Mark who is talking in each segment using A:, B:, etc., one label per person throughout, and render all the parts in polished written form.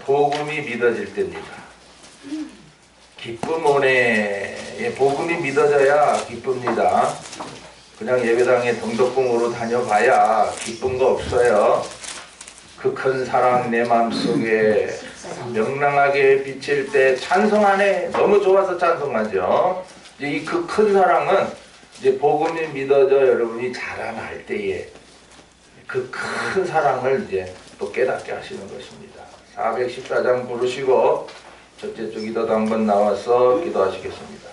A: 복음이 믿어질 때입니다. 기쁨 오네. 복음이 믿어져야 기쁩니다. 그냥 예배당에 덩덕궁으로 다녀봐야 기쁜 거 없어요. 그 큰 사랑 내 마음속에 명랑하게 비칠 때 찬송하네. 너무 좋아서 찬송하죠. 이 그 큰 사랑은 이제 복음이 믿어져 여러분이 자라날 때에 그 큰 사랑을 이제 또 깨닫게 하시는 것입니다. 414장 부르시고 첫째 주 기도도 한번 나와서 기도하시겠습니다.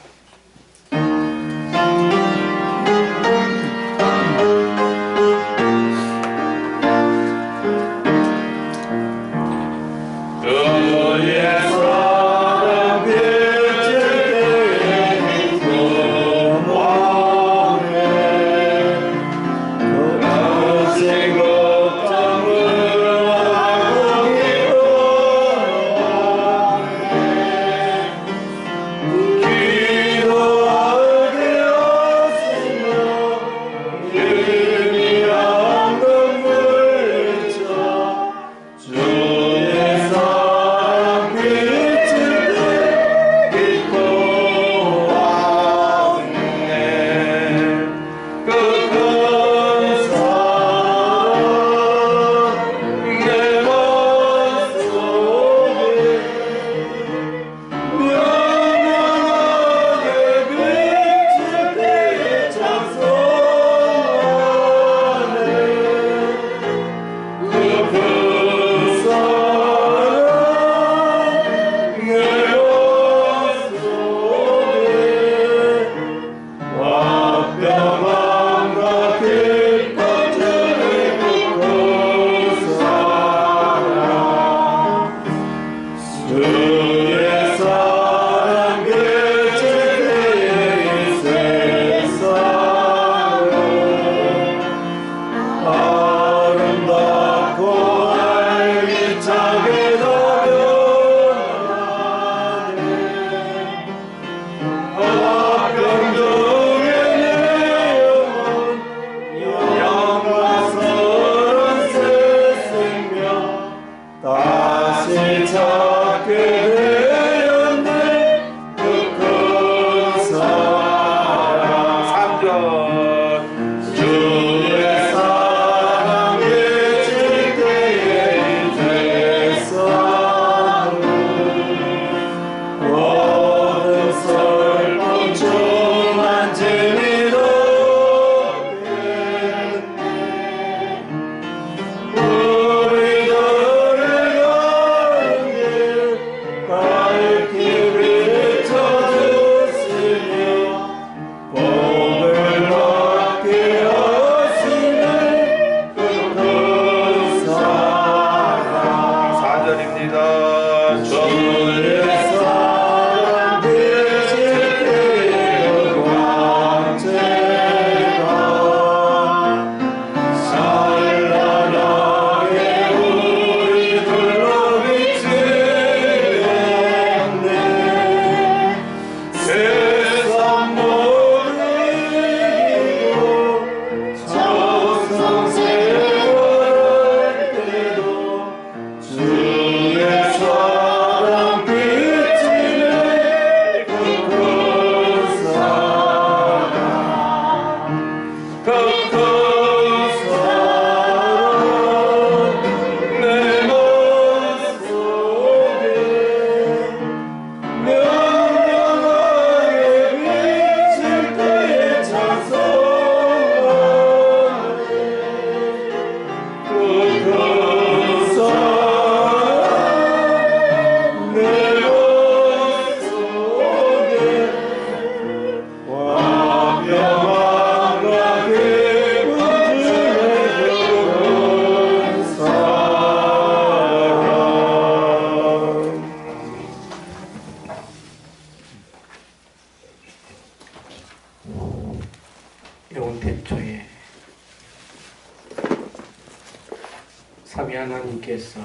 B: 삼위 하나님께서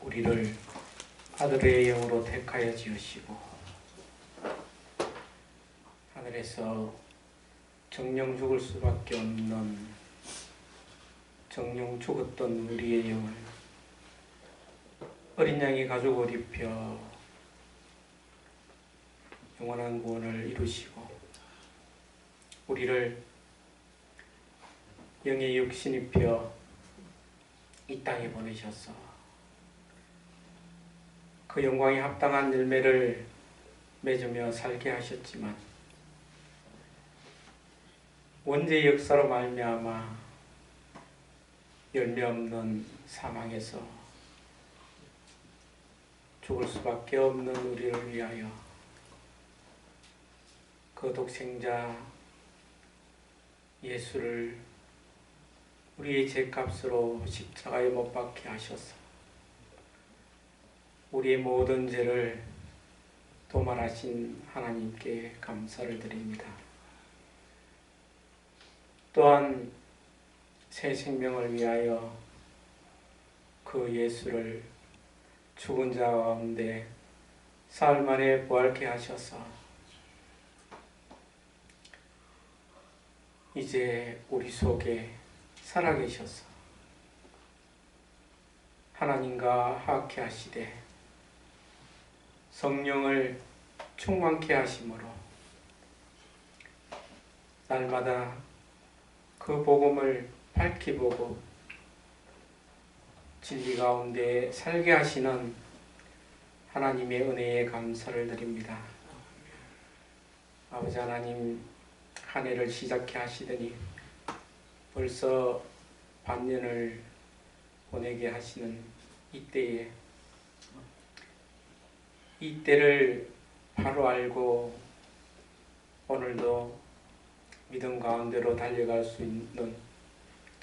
B: 우리를 아들의 영으로 택하여 지으시고 하늘에서 정령 죽을 수밖에 없는 정령 죽었던 우리의 영을 어린 양의 가죽을 입혀 영원한 구원을 이루시고 우리를 영의 육신 입혀 이 땅에 보내셔서 그 영광에 합당한 열매를 맺으며 살게 하셨지만 원죄의 역사로 말미암아 열매 없는 사망에서 죽을 수밖에 없는 우리를 위하여 그 독생자 예수를 우리의 죄값으로 십자가에 못 박게 하셔서 우리의 모든 죄를 도말하신 하나님께 감사를 드립니다. 또한 새 생명을 위하여 그 예수를 죽은 자 가운데 사흘 만에 부활케 하셔서 이제 우리 속에 살아계셔서 하나님과 화합케 하시되 성령을 충만케 하심으로 날마다 그 복음을 밝히 보고 진리 가운데 살게 하시는 하나님의 은혜에 감사를 드립니다. 아버지 하나님, 한 해를 시작해 하시더니 벌써 반년을 보내게 하시는 이때에 이때를 바로 알고 오늘도 믿음 가운데로 달려갈 수 있는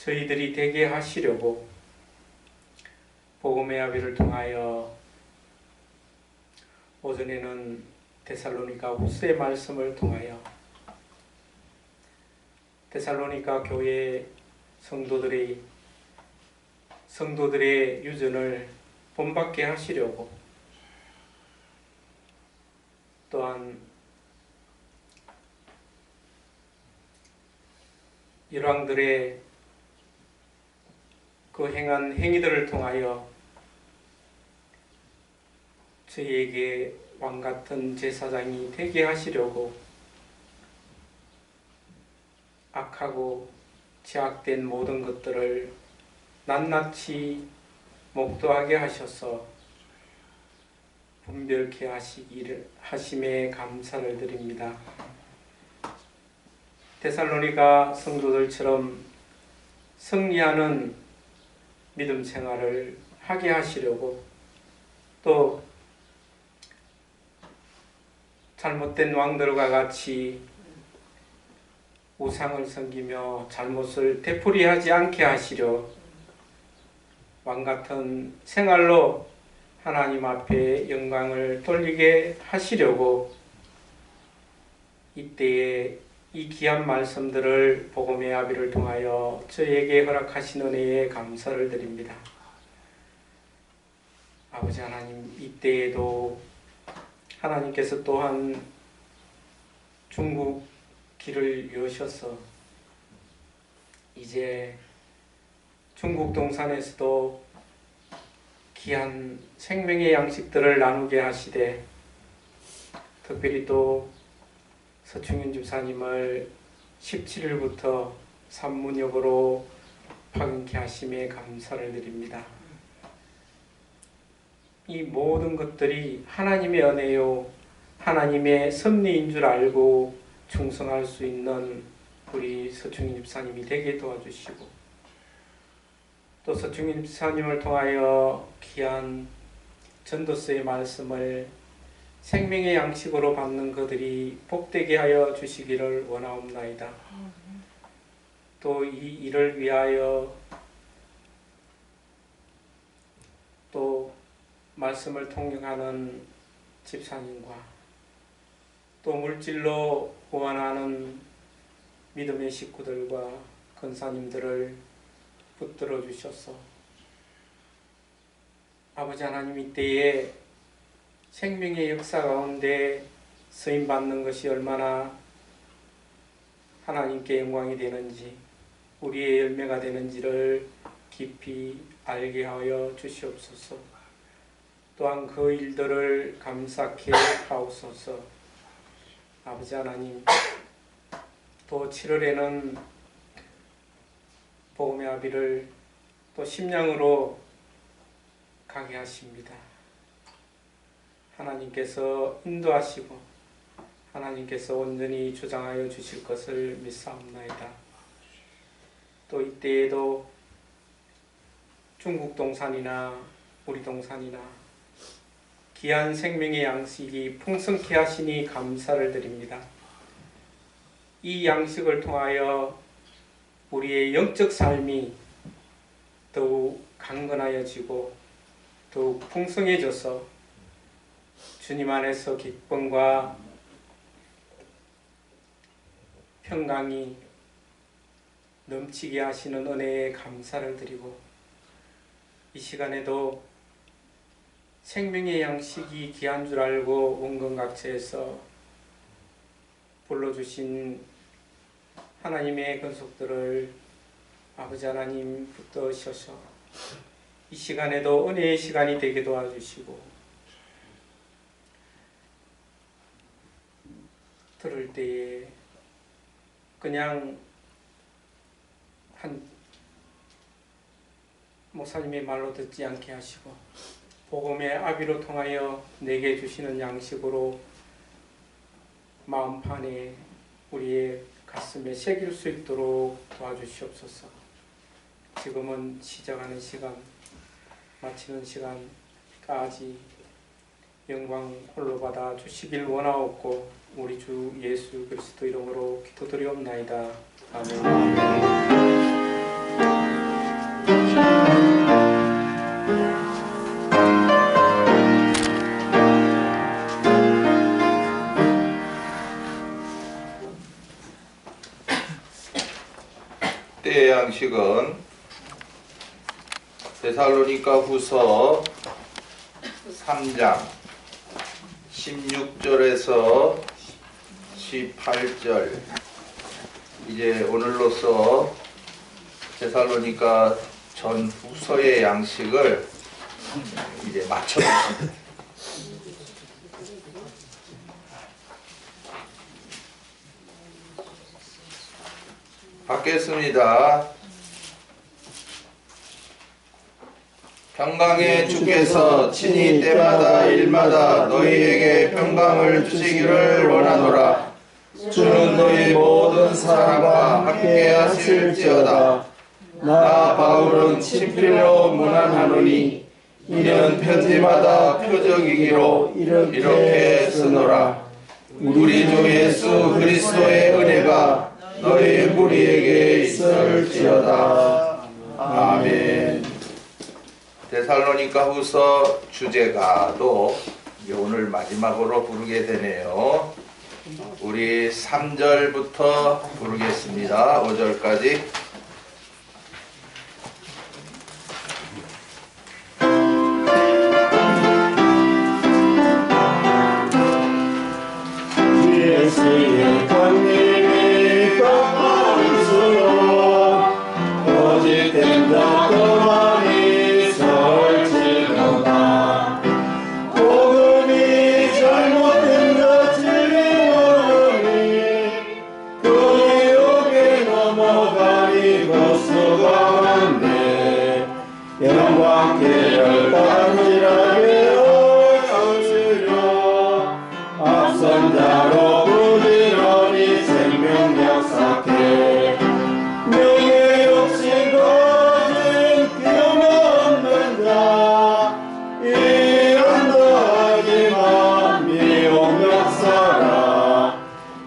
B: 저희들이 되게 하시려고 복음의 아비를 통하여 오전에는 데살로니가 후서의 말씀을 통하여 데살로니가 교회 성도들의 유전을 본받게 하시려고 또한 열왕들의 그 행한 행위들을 통하여 저희에게 왕같은 제사장이 되게 하시려고 악하고 제약된 모든 것들을 낱낱이 목도하게 하셔서 분별케 하심에 감사를 드립니다. 데살로니가 성도들처럼 승리하는 믿음 생활을 하게 하시려고 또 잘못된 왕들과 같이 우상을 섬기며 잘못을 되풀이하지 않게 하시려 왕같은 생활로 하나님 앞에 영광을 돌리게 하시려고 이때에 이 귀한 말씀들을 복음의 아비를 통하여 저에게 허락하신 은혜에 감사를 드립니다. 아버지 하나님, 이때에도 하나님께서 또한 중국 길을 여셔서 이제 중국 동산에서도 귀한 생명의 양식들을 나누게 하시되 특별히 또 서충윤 집사님을 17일부터 산문역으로 파견케 하심에 감사를 드립니다. 이 모든 것들이 하나님의 은혜요 하나님의 섭리인 줄 알고 충성할 수 있는 우리 서충윤 집사님이 되게 도와주시고 또 서충윤 집사님을 통하여 귀한 전도서의 말씀을 생명의 양식으로 받는 그들이 복되게 하여 주시기를 원하옵나이다. 또 이 일을 위하여 또 말씀을 통역하는 집사님과 또 물질로 후원하는 믿음의 식구들과 권사님들을 붙들어 주셔서 아버지 하나님, 이때에 생명의 역사 가운데 쓰임받는 것이 얼마나 하나님께 영광이 되는지 우리의 열매가 되는지를 깊이 알게 하여 주시옵소서. 또한 그 일들을 감사케 하옵소서. 아버지 하나님, 또 7월에는 복음의 아비를 또 심령으로 가게 하십니다. 하나님께서 인도하시고 하나님께서 온전히 주장하여 주실 것을 믿사옵나이다. 또 이때에도 중국 동산이나 우리 동산이나 귀한 생명의 양식이 풍성케 하시니 감사를 드립니다. 이 양식을 통하여 우리의 영적 삶이 더욱 강건하여지고 더욱 풍성해져서 주님 안에서 기쁨과 평강이 넘치게 하시는 은혜에 감사를 드리고, 이 시간에도 생명의 양식이 귀한 줄 알고 원근각처에서 불러주신 하나님의 권속들을 아버지 하나님 붙드셔서 이 시간에도 은혜의 시간이 되게 도와주시고, 들을 때에 그냥 한 목사님의 말로 듣지 않게 하시고 복음의 아비로 통하여 내게 주시는 양식으로 마음판에 우리의 가슴에 새길 수 있도록 도와주시옵소서. 지금은 시작하는 시간, 마치는 시간까지 영광 홀로 받아 주시길 원하옵고 우리 주 예수 그리스도 이름으로 기도드리옵나이다. 아멘.
A: 때의 양식은 데살로니가 후서 3장 16절에서 18절, 이제 오늘로써 데살로니가 전 후서의 양식을 이제 마쳐봅니다. 받겠습니다. 평강의 주께서 친히 때마다 일마다 너희에게 평강을 주시기를 원하노라. 주는 너희 모든 사람과 함께 하실지어다. 나 바울은 친필로 문안하노니 이는 편지마다 표적이기로 이렇게 쓰노라. 우리 주 예수 그리스도의 은혜가 너희 무리에게 있을지어다. 아멘. 데살로니가 후서 주제가 또 오늘 마지막으로 부르게 되네요. 우리 3절부터 부르겠습니다. 5절까지.
C: 예수의 강림이 가까울수록 거짓된다 더 많이 설치는다. 복음이 잘못된 것 진리 모르니 그 유혹에 넘어가니 거수가는데 영광계를 단일하게 얻으려 앞선 자로 부지런히 생명 약삭해 명예 욕심 거진 기염 없는 자 이런다하지만 미움 역사라.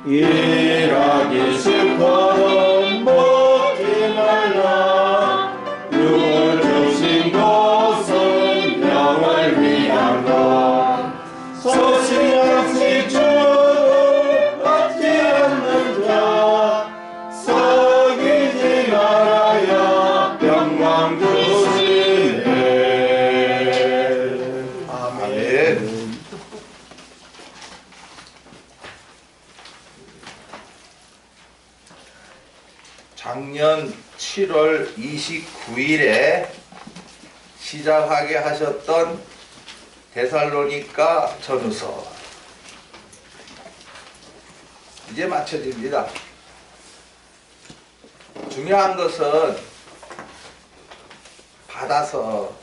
C: 일하기 싫거든 먹지 말라. 육을 주신 것은 영을 위하여
A: 11월 29일에 시작하게 하셨던 데살로니가 전후서 이제 마쳐집니다. 중요한 것은 받아서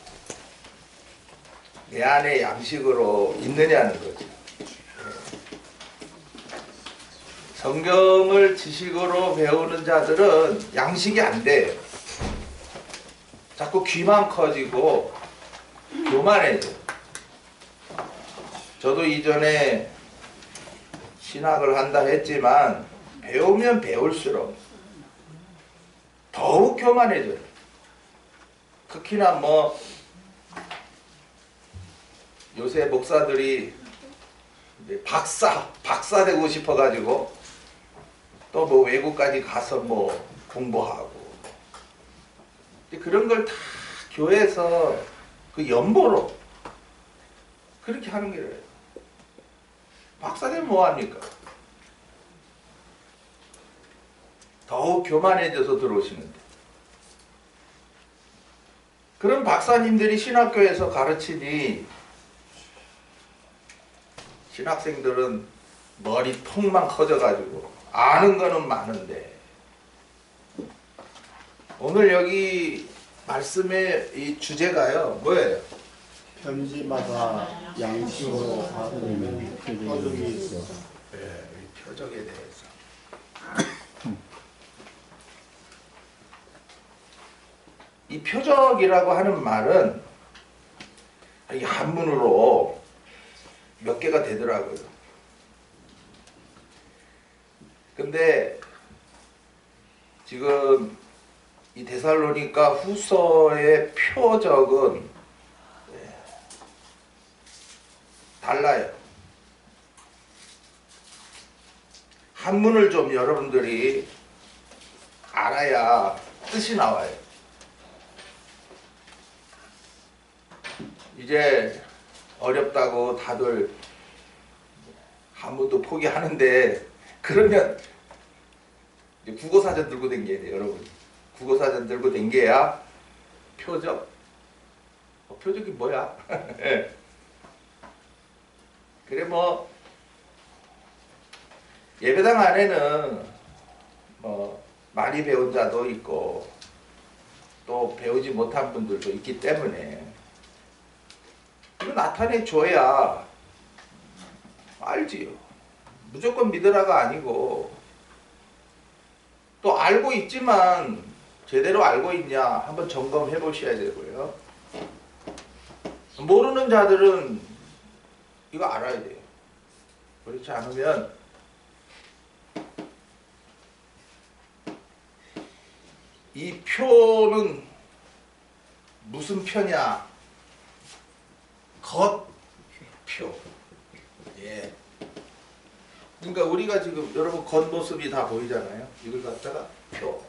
A: 내 안에 양식으로 있느냐는 거죠. 성경을 지식으로 배우는 자들은 양식이 안 돼요. 자꾸 귀만 커지고 교만해져. 저도 이전에 신학을 한다 했지만 배우면 배울수록 더욱 교만해져요. 특히나 뭐 요새 목사들이 박사 되고 싶어가지고 또 뭐 외국까지 가서 뭐 공부하고 그런 걸 다 교회에서 그 연보로 그렇게 하는 거예요. 박사 되면 뭐합니까? 더욱 교만해져서 들어오시는데 그런 박사님들이 신학교에서 가르치니 신학생들은 머리통만 커져가지고 아는 거는 많은데 오늘 여기 말씀의 이 주제가요 뭐예요?
C: 편지마다 양식으로 받는 표적이 있어.
A: 네, 이 표적에 대해서 이 표적이라고 하는 말은 이 한문으로 몇 개가 되더라고요. 근데 지금 이 데살로니가 후서의 표적은 달라요. 한문을 좀 여러분들이 알아야 뜻이 나와요. 이제 어렵다고 다들 한문도 포기하는데 그러면 이제 국어사전 들고 댕겨야 돼요, 여러분. 국어사전 들고 댕겨야 표적? 표적이 뭐야? 그래 뭐 예배당 안에는 뭐 많이 배운 자도 있고 또 배우지 못한 분들도 있기 때문에 이거 나타내 줘야 알지요. 무조건 믿으라가 아니고 또 알고 있지만 제대로 알고 있냐 한번 점검해 보셔야 되고요. 모르는 자들은 이거 알아야 돼요. 그렇지 않으면 이 표는 무슨 표냐? 겉표. 예. 그러니까 우리가 지금 여러분 겉모습이 다 보이잖아요. 이걸 갖다가 표.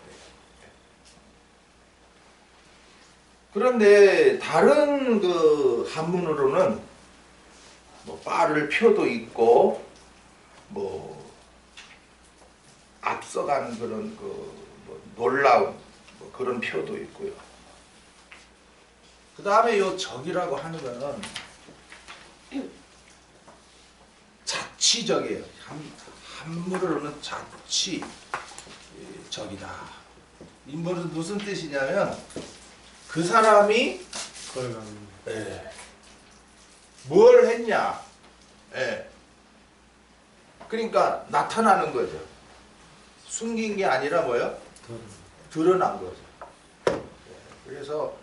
A: 그런데 다른 그 한문으로는 뭐 빠를 표도 있고 뭐 앞서가는 그런 그뭐 놀라운 뭐 그런 표도 있고요. 그 다음에 요 적이라고 하는 거는 자치적이에요. 한문으로는 자치 적이다. 이 무슨 뜻이냐면 그 사람이 뭘 했냐. 그러니까 나타나는 거죠. 숨긴 게 아니라 뭐요? 드러난 거죠. 그래서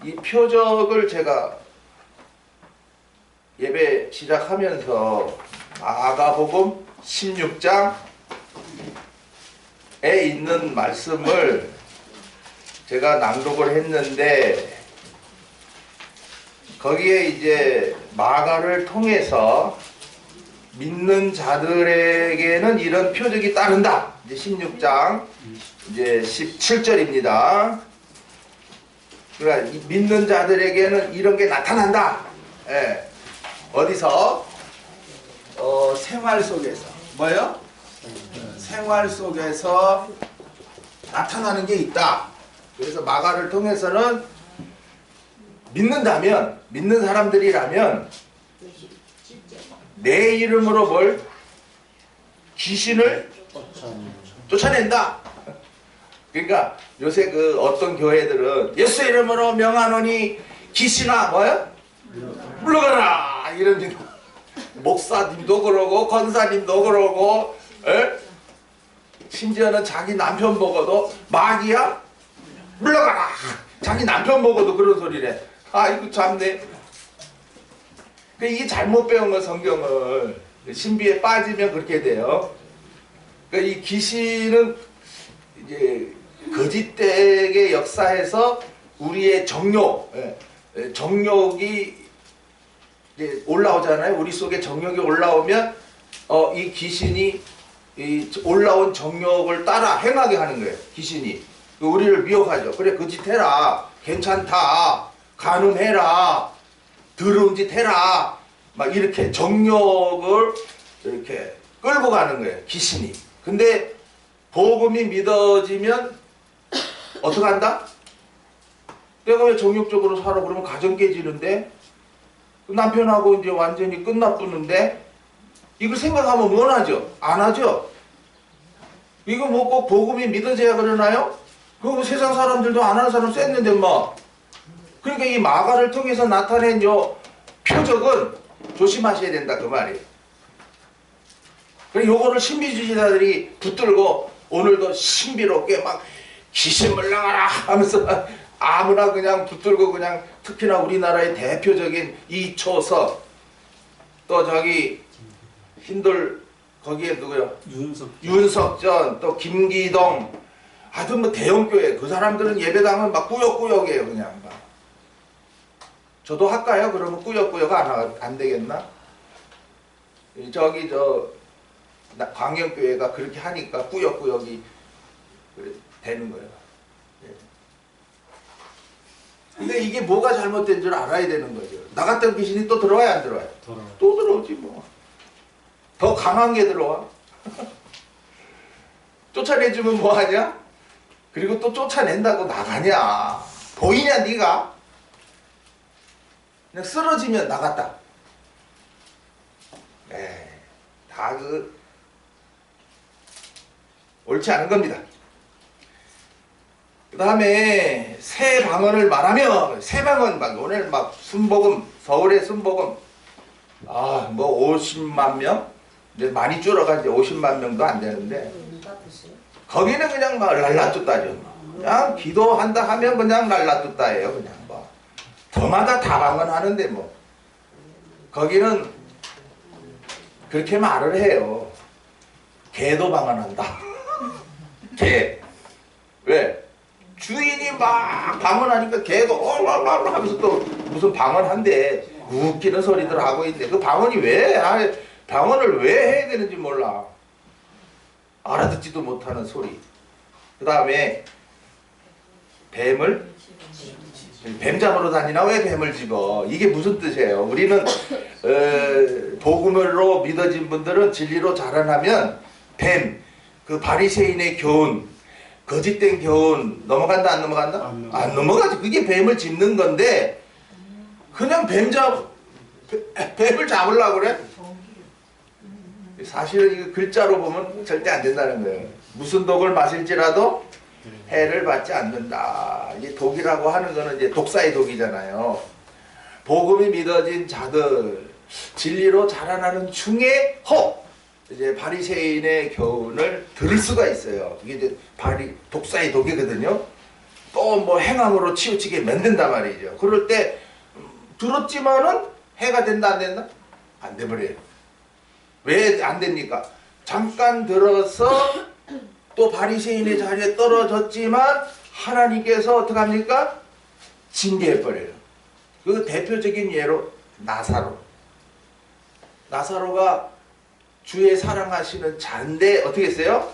A: 이 표적을 제가 예배 시작하면서 마가복음 16장에 있는 말씀을 제가 낭독을 했는데 거기에 이제 마가를 통해서 믿는 자들에게는 이런 표적이 따른다. 이제 16장 이제 17절입니다. 그러니까 믿는 자들에게는 이런 게 나타난다. 예. 어디서? 생활 속에서. 뭐요? 생활 속에서 나타나는 게 있다. 그래서 마가를 통해서는 믿는다면, 믿는 사람들이라면 내 이름으로 뭘? 귀신을 쫓아낸다. 그러니까 요새 그 어떤 교회들은 예수 이름으로 명하노니 귀신아 뭐야? 물러가라 이런 목사님도 그러고 권사님도 그러고 심지어는 자기 남편 보고도 마귀야 물러가라. 자기 남편 보고도 그런 소리래. 아이고 참네. 이게 잘못 배운 거 성경을 신비에 빠지면 그렇게 돼요. 이 귀신은 이제 거짓되게 역사해서 우리의 정욕이 이제 올라오잖아요. 우리 속에 정욕이 올라오면 이 귀신이 이 올라온 정욕을 따라 행하게 하는 거예요. 귀신이 우리를 미혹하죠. 그래 그 짓 해라. 괜찮다. 간음해라. 더러운 짓 해라. 막 이렇게 정욕을 이렇게 끌고 가는 거예요. 귀신이. 근데 복음이 믿어지면 어떻게 한다? 내가 왜 정욕적으로 살아? 그러면 가정 깨지는데 남편하고 이제 완전히 끝나쁘는데 이걸 생각하면 뭘 하죠? 안 하죠? 이거 뭐 꼭 복음이 믿어져야 그러나요? 그거 세상 사람들도 안 하는 사람 쐈는데 뭐. 그러니까 이 마가를 통해서 나타낸 요 표적은 조심하셔야 된다 그 말이에요. 그리고 요거를 신비주의자들이 붙들고 오늘도 신비롭게 막 귀신 물러가라 하면서 아무나 그냥 붙들고 그냥 특히나 우리나라의 대표적인 이초석 또 저기 흰돌 거기에 누구요? 윤석전 또 김기동 하여튼 뭐 대형교회 그 사람들은 예배당은 막 꾸역꾸역해요 그냥 막. 저도 할까요? 그러면 꾸역꾸역 안 되겠나? 저기 광영교회가 그렇게 하니까 꾸역꾸역이 되는 거예요. 근데 이게 뭐가 잘못된 줄 알아야 되는 거죠. 나갔던 귀신이 또 들어와야 안 들어와요? 또 들어오지 뭐. 더 강한 게 들어와. 쫓아내주면 뭐하냐? 그리고 또 쫓아낸다고 나가냐? 보이냐 네가? 그냥 쓰러지면 나갔다. 다 옳지 않은 겁니다. 그 다음에 새 방언을 말하며 새 방언 막 오늘 막 순복음 서울의 순복음 뭐 50만 명 이제 많이 줄어가지고 50만 명도 안 되는데 거기는 그냥 막 랄라뚜따죠. 그냥 기도한다 하면 그냥 랄라뚜따예요. 그냥 뭐 더마다 다 방언하는데 뭐 거기는 그렇게 말을 해요. 개도 방언한다. 개 왜? 주인이 막 방언하니까 개도 얼얼얼 하면서 또 무슨 방언한대 웃기는 소리들 하고 있는데 그 방언이 왜 방언을 왜 해야 되는지 몰라. 알아듣지도 못하는 소리. 그 다음에 뱀을 뱀 잡으러 다니나 왜 뱀을 집어? 이게 무슨 뜻이에요? 우리는 복음으로 믿어진 분들은 진리로 자라나면 뱀, 그 바리새인의 교훈, 거짓된 교훈 넘어간다 안 넘어간다? 안 넘어가지. 그게 뱀을 짚는 건데 그냥 뱀을 잡으려고 그래? 사실은 이거 글자로 보면 절대 안 된다는 거예요. 무슨 독을 마실지라도 해를 받지 않는다. 이 독이라고 하는 거는 이제 독사의 독이잖아요. 복음이 믿어진 자들, 진리로 자라나는 중에 이제 바리새인의 교훈을 들을 수가 있어요. 이게 이제 독사의 독이거든요. 또 뭐 행함으로 치우치게 만든단 말이죠. 그럴 때 들었지만은 해가 된다 안 된다? 안 돼버려요. 왜 안 됩니까? 잠깐 들어서 또 바리새인의 자리에 떨어졌지만 하나님께서 어떻게 합니까? 징계해버려요. 그 대표적인 예로 나사로가 주의 사랑하시는 자인데 어떻게 했어요?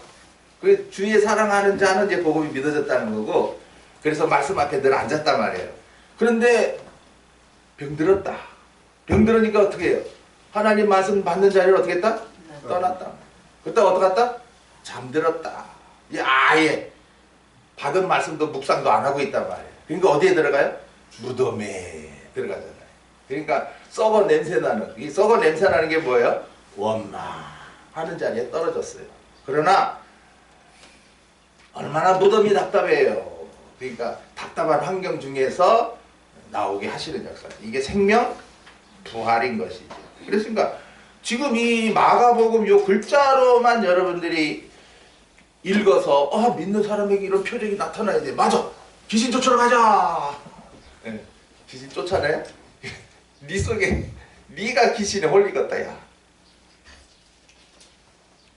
A: 그 주의 사랑하는 자는 이제 복음이 믿어졌다는 거고 그래서 말씀 앞에 늘 앉았단 말이에요. 그런데 병들었다. 병들으니까 어떻게 해요? 하나님 말씀 받는 자리를 어떻게 했다? 떠났다. 그때 어떻게 했다? 잠들었다. 아예 받은 말씀도 묵상도 안 하고 있단 말이에요. 그러니까 어디에 들어가요? 무덤에 들어가잖아요. 그러니까 썩어 냄새나는, 이 썩어 냄새나는 게 뭐예요? 원망하는 자리에 떨어졌어요. 그러나 얼마나 무덤이 답답해요. 그러니까 답답한 환경 중에서 나오게 하시는 역사. 이게 생명 부활인 것이죠. 그렇습니까? 지금 이 마가복음 요 글자로만 여러분들이 읽어서 믿는 사람에게 이런 표정이 나타나야 돼. 맞아. 귀신 쫓으러 가자. 네. 귀신 쫓아내? 네 속에 네가 귀신에 홀리겠다 야.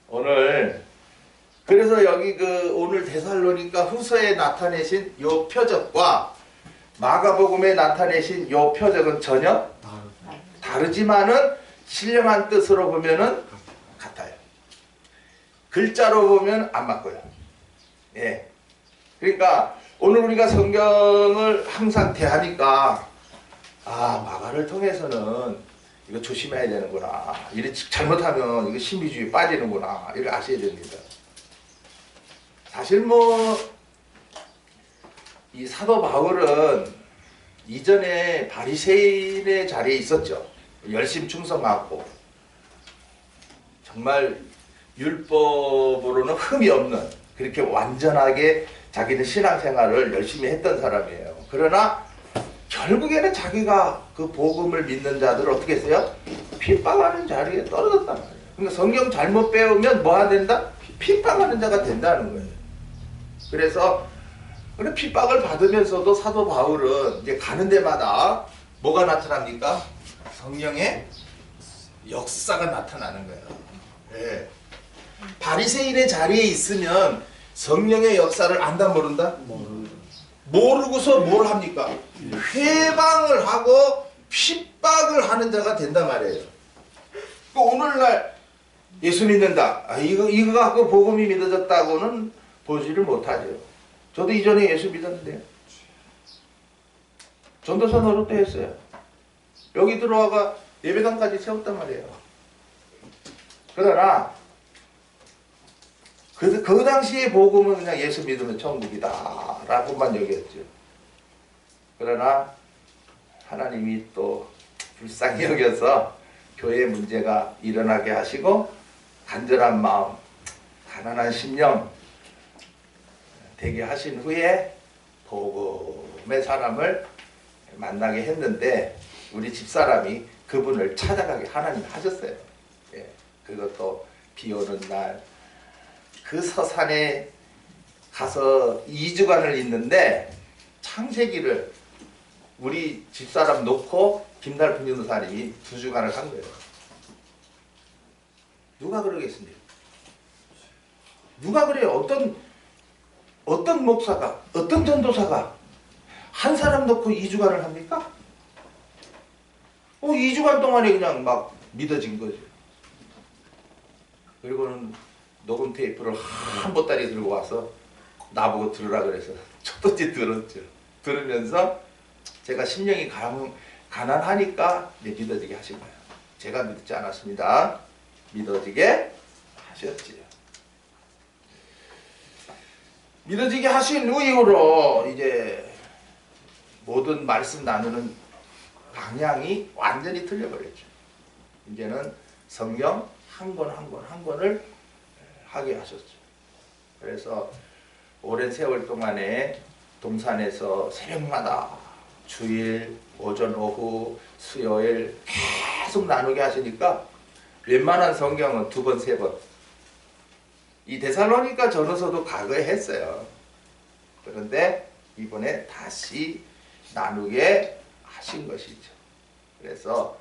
A: 오늘 그래서 여기 오늘 데살로니가 후서에 나타내신 요 표적과 마가복음에 나타내신 요 표적은 전혀 다르지만은 신령한 뜻으로 보면은 같아요. 글자로 보면 안 맞고요. 예. 그러니까 오늘 우리가 성경을 항상 대하니까 마가를 통해서는 이거 조심해야 되는구나. 이래 잘못하면 이거 신비주의 빠지는구나. 이걸 아셔야 됩니다. 사실 이 사도 바울은 이전에 바리새인의 자리에 있었죠. 열심 충성하고 정말 율법으로는 흠이 없는 그렇게 완전하게 자기는 신앙생활을 열심히 했던 사람이에요. 그러나 결국에는 자기가 그 복음을 믿는 자들을 어떻게 했어요? 핍박하는 자리에 떨어졌단 말이에요. 그러니까 성경 잘못 배우면 뭐가 된다? 핍박하는 자가 된다는 거예요. 그래서 핍박을 받으면서도 사도 바울은 이제 가는 데마다 뭐가 나타납니까? 성령의 역사가 나타나는 거예요. 네. 바리새인의 자리에 있으면 성령의 역사를 안다 모른다? 모르고서 뭘 합니까? 회방을 하고 핍박을 하는 자가 된단 말이에요. 오늘날 예수 믿는다. 이거 갖고 복음이 믿어졌다고는 보지를 못하죠. 저도 이전에 예수 믿었는데요. 전도사 노릇도 했어요. 여기 들어와가 예배당까지 세웠단 말이에요. 그러나 그 당시의 복음은 그냥 예수 믿으면 천국이다 라고만 여겼죠. 그러나 하나님이 또 불쌍히 여겨서 교회 문제가 일어나게 하시고 간절한 마음, 가난한 심령 되게 하신 후에 복음의 사람을 만나게 했는데 우리 집사람이 그분을 찾아가게 하나님 하셨어요. 예, 그것도 비 오는 날 그 서산에 가서 2주간을 있는데 창세기를 우리 집사람 놓고 김달풍 전도사님이 2주간을 한 거예요. 누가 그러겠습니까? 누가 그래요? 어떤 목사가, 어떤 전도사가 한 사람 놓고 2주간을 합니까? 2주간 동안에 그냥 막 믿어진 거죠. 그리고는 녹음 테이프를 한 보따리 들고 와서 나보고 들으라 그래서 첫 번째 들었죠. 들으면서 제가 심령이 가난하니까 믿어지게 하신 거예요. 제가 믿지 않았습니다. 믿어지게 하셨지요. 믿어지게 하신 이후로 이제 모든 말씀 나누는 방향이 완전히 틀려버렸죠. 이제는 성경 한 권 한 권을 하게 하셨죠. 그래서 오랜 세월 동안에 동산에서 새벽마다 주일, 오전, 오후, 수요일 계속 나누게 하시니까 웬만한 성경은 2번, 3번. 이 데살로니가 전서도 과거에 했어요. 그런데 이번에 다시 나누게 하신 것이죠. 그래서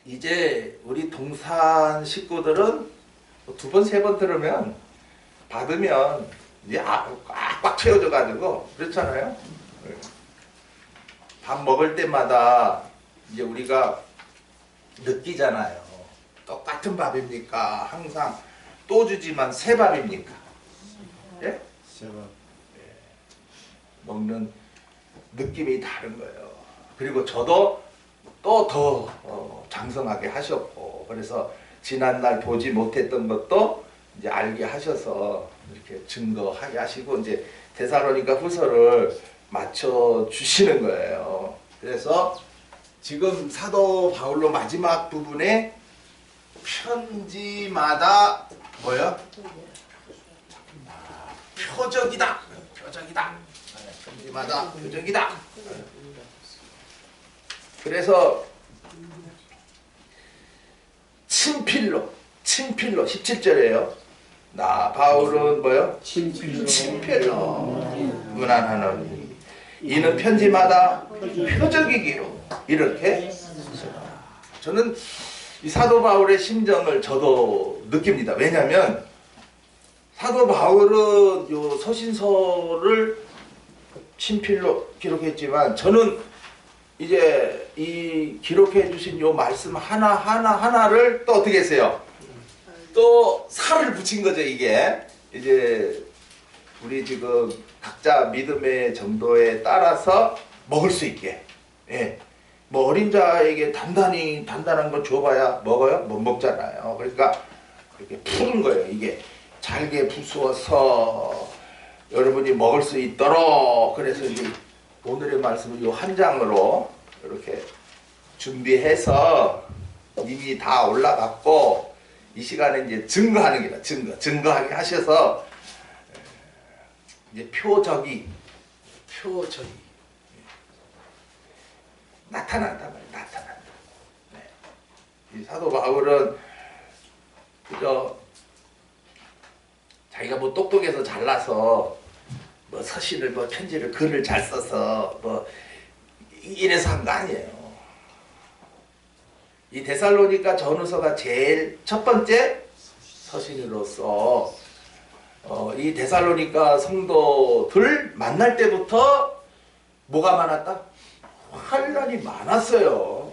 A: 이제 우리 동산 식구들은 2번, 3번 들으면 받으면 이제 꽉꽉 채워져 가지고 그렇잖아요. 밥 먹을 때마다 이제 우리가 느끼잖아요. 똑같은 밥입니까? 항상 또 주지만 새 밥입니까? 예?
C: 새 밥.
A: 먹는 느낌이 다른 거예요. 그리고 저도 또 더 장성하게 하셨고, 그래서 지난날 보지 못했던 것도 이제 알게 하셔서 이렇게 증거하게 하시고 이제 데살로니가 후서를 맞춰 주시는 거예요. 그래서 지금 사도 바울로 마지막 부분에 편지마다 뭐요? 표적이다. 표적이다. 편지마다 표적이다. 그래서 친필로 17절이에요. 나 바울은 뭐요? 친필로 문안하노니 이는 편지마다 표적이기로 이렇게 쓰라. 저는 이 사도 바울의 심정을 저도 느낍니다. 왜냐하면 사도 바울은 요 서신서를 친필로 기록했지만 저는 이제 이 기록해 주신 요 말씀 하나를 또 어떻게 했어요? 또 살을 붙인 거죠. 이게 이제 우리 지금 각자 믿음의 정도에 따라서 먹을 수 있게, 예. 뭐 어린 자에게 단단한 거 줘봐야 먹어요? 못 먹잖아요. 그러니까 이렇게 푸른 거예요. 이게 잘게 부수어서 여러분이 먹을 수 있도록. 그래서 이제 오늘의 말씀은 이 한 장으로 이렇게 준비해서 이미 다 올라갔고 이 시간에 이제 증거하는 게다. 증거하게 하셔서 이제 표적이 나타난다 말이야. 나타난다. 네. 이 사도 바울은 그저 자기가 뭐 똑똑해서 잘나서 뭐 서신을 뭐 편지를 글을 잘 써서 뭐 이래서 한 거 아니에요. 이 데살로니가 전후서가 제일 첫 번째 서신으로서 이 데살로니가 성도들 만날 때부터 뭐가 많았다? 환란이 많았어요.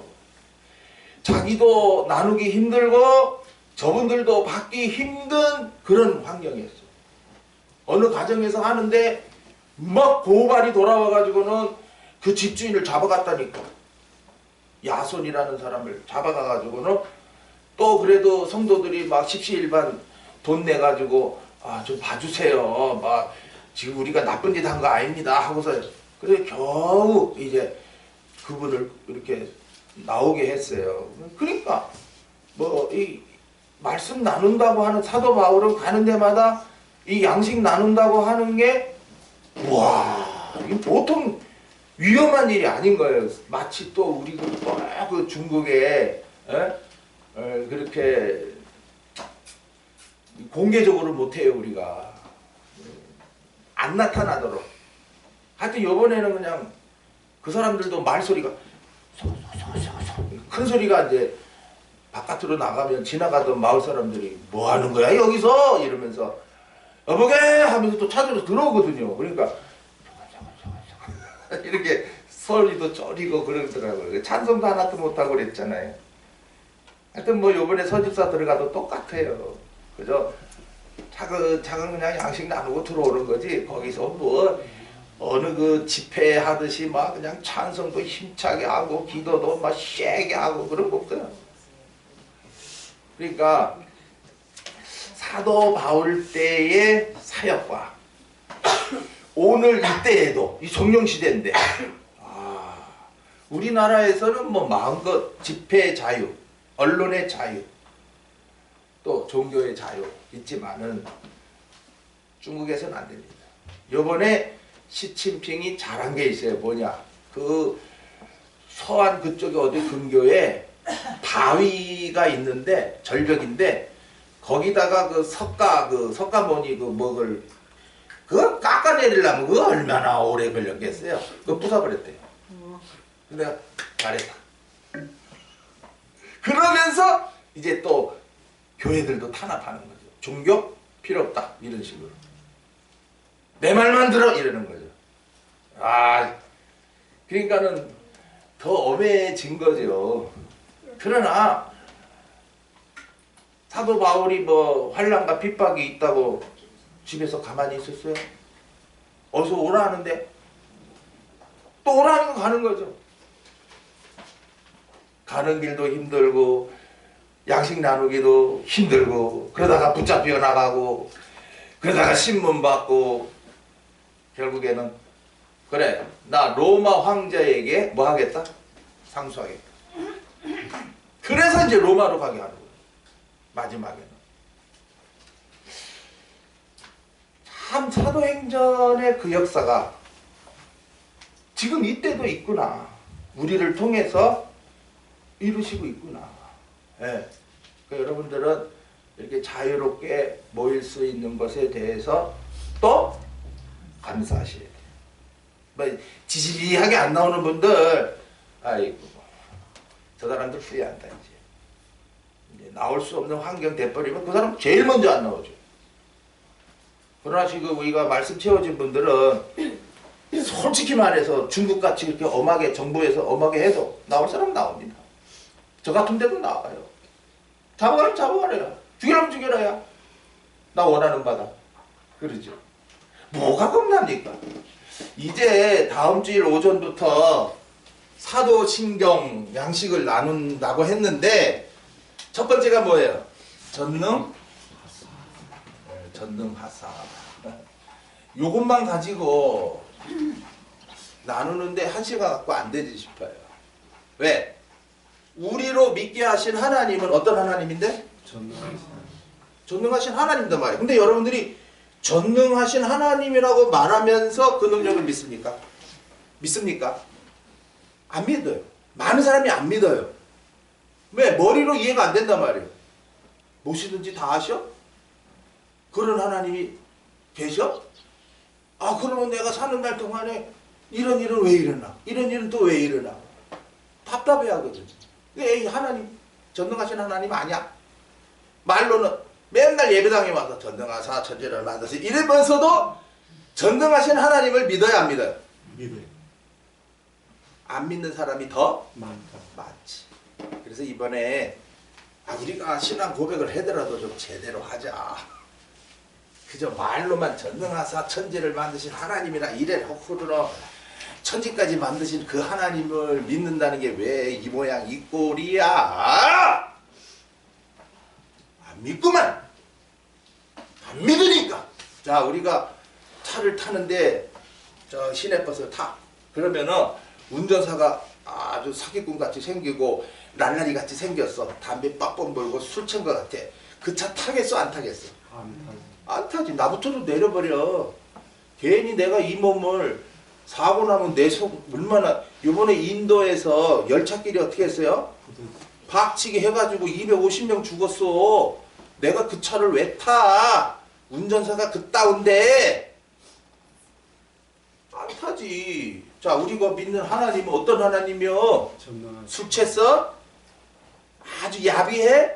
A: 자기도 나누기 힘들고 저분들도 받기 힘든 그런 환경이었어요. 어느 가정에서 하는데 막 고발이 돌아와가지고는 그 집주인을 잡아갔다니까. 야손이라는 사람을 잡아가가지고는 또 그래도 성도들이 막 십시일반 돈 내가지고 좀 봐주세요. 막 지금 우리가 나쁜 짓 한 거 아닙니다 하고서 그래 겨우 이제 그분을 이렇게 나오게 했어요. 그러니까 뭐 이 말씀 나눈다고 하는 사도 바울은 가는 데마다 이 양식 나눈다고 하는 게 와 이게 보통 위험한 일이 아닌 거예요. 마치 또 우리 그 중국에 그렇게 공개적으로 못해요. 우리가 안 나타나도록. 하여튼 요번에는 그냥 그 사람들도 말소리가 큰 소리가 이제 바깥으로 나가면 지나가던 마을 사람들이 뭐 하는 거야 여기서 이러면서 여보게 하면서 또 찾으러 들어오거든요. 그러니까 이렇게 소리도 쫄이고 그러더라고요. 찬송도 하나도 못하고 그랬잖아요. 하여튼 뭐 요번에 서집사 들어가도 똑같아요. 그죠? 차근 그냥 양식 나누고 들어오는 거지. 거기서 뭐 어느 그 집회 하듯이 막 그냥 찬송도 힘차게 하고 기도도 막 세게 하고 그런 거 없어요. 그러니까 사도 바울 때의 사역과 오늘 이때에도 이 성령 시대인데 우리나라에서는 뭐 마음껏 집회의 자유, 언론의 자유, 또 종교의 자유 있지만은 중국에서는 안 됩니다. 요번에 시진핑이 잘한 게 있어요. 뭐냐? 그 서안 그쪽에 어디 근교에 바위가 있는데 절벽인데 거기다가 그 석가모니 그 먹을 그걸 깎아내리려면 그거 얼마나 오래 걸렸겠어요. 그거 부숴버렸대요. 근데 잘했다. 그러면서 이제 또 교회들도 탄압하는 거죠. 종교 필요 없다 이런 식으로. 내 말만 들어 이러는 거죠. 그러니까는 더 엄해진 거죠. 그러나 사도 바울이 뭐 환난과 핍박이 있다고 집에서 가만히 있었어요? 어서 오라 하는데 또 오라는 거 가는 거죠. 가는 길도 힘들고 양식 나누기도 힘들고 그러다가 붙잡혀 나가고 그러다가 신문 받고 결국에는 그래 나 로마 황제에게 뭐 하겠다? 상수하겠다. 그래서 이제 로마로 가게 하는 거예요. 마지막에는. 참 사도행전의 그 역사가 지금 이때도 있구나. 우리를 통해서 이루시고 있구나. 예. 그러니까 여러분들은 이렇게 자유롭게 모일 수 있는 것에 대해서 또 감사하셔야 돼요. 뭐 지지리하게 안 나오는 분들 아이고 저 사람들 후회한다 이제 나올 수 없는 환경 돼버리면 그 사람 제일 먼저 안 나오죠. 그러나 지금 우리가 말씀 채워진 분들은 솔직히 말해서 중국같이 이렇게 엄하게 정부에서 엄하게 해도 나올 사람 나옵니다. 저 같은 데도 나와요. 잡아가면 잡아가래요. 죽이라면 죽여라야. 나 원하는 바다. 그러죠. 뭐가 겁납니까? 이제 다음 주일 오전부터 사도신경 양식을 나눈다고 했는데 첫 번째가 뭐예요? 전능하사. 요것만 가지고 나누는데 1시간 갖고 안 되지 싶어요. 왜? 우리로 믿게 하신 하나님은 어떤 하나님인데? 전능하신 하나님이란 말이에요. 근데 여러분들이 전능하신 하나님이라고 말하면서 그 능력을 믿습니까? 믿습니까? 안 믿어요. 많은 사람이 안 믿어요. 왜? 머리로 이해가 안 된단 말이에요. 무엇이든지 다 하셔? 그런 하나님이 계셔? 아 그러면 내가 사는 날 동안에 이런 일은 왜 일어나? 이런 일은 또 왜 일어나? 답답해 하거든. 왜 하나님 전능하신 하나님 아니야? 말로는 맨날 예배당에 와서 전능하사 천지를 만드시 이러면서도 전능하신 하나님을 믿어야 안 믿어요?
C: 믿어요.
A: 안 믿는 사람이 더
C: 많다.
A: 많지. 그래서 이번에 우리가 신앙 고백을 하더라도 좀 제대로 하자. 그저 말로만 전능하사 천지를 만드신 하나님이라 이래 허후르러 천지까지 만드신 그 하나님을 믿는다는 게 왜 이 모양 이 꼴이야? 안 믿구만. 안 믿으니까. 자 우리가 차를 타는데 저 시내버스를 타. 그러면은 운전사가 아주 사기꾼 같이 생기고 랄라리 같이 생겼어. 담배 빡빡 물고 술 취한 것 같아. 그 차 타겠어 안 타겠어? 안 타지. 나부터도 내려버려. 괜히 내가 이 몸을 사고 나면 내 속 얼마나. 요번에 인도에서 열차길이 어떻게 했어요? 박치기 해가지고 250명 죽었어. 내가 그 차를 왜 타? 운전사가 그따운데 안 타지. 자 우리가 믿는 하나님은 어떤 하나님이요? 술 취했어? 아주 야비해?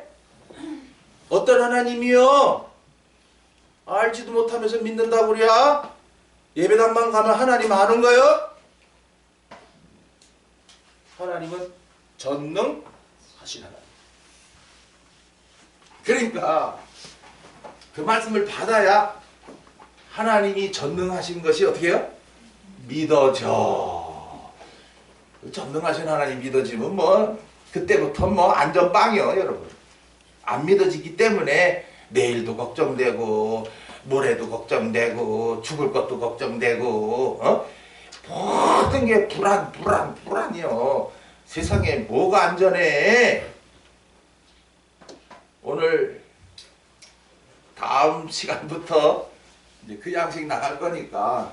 A: 어떤 하나님이요? 알지도 못하면서 믿는다고 그래야? 예배당만 가면 하나님 아는 거요? 하나님은 전능하신 하나님. 그러니까 그 말씀을 받아야 하나님이 전능하신 것이 어떻게 해요? 믿어져. 전능하신 하나님 믿어지면 뭐 그때부터 뭐 안전빵이요 여러분. 안 믿어지기 때문에 내일도 걱정되고 모레도 걱정되고 죽을 것도 걱정되고 모든 게 불안이요. 세상에 뭐가 안전해. 오늘 다음 시간부터 이제 그 양식 나갈 거니까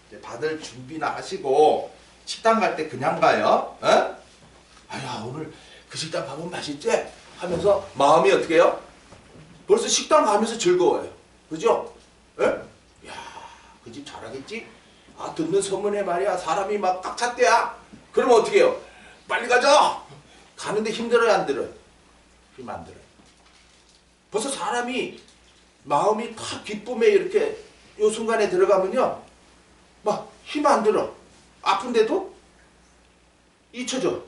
A: 이제 받을 준비나 하시고 식당 갈 때 그냥 가요. 아야 오늘 그 식당 가면 맛있지? 하면서 마음이 어떻게 해요? 벌써 식당 가면서 즐거워요. 그죠? 예? 야, 그 집 잘하겠지? 아, 듣는 소문에 말이야. 사람이 막 꽉 찼대야. 그러면 어떻게 해요? 빨리 가자! 가는데 힘들어요, 안 들어요? 힘 안 들어요. 벌써 사람이 마음이 다 기쁨에 이렇게 요 순간에 들어가면요. 막 힘 안 들어. 아픈데도 잊혀져.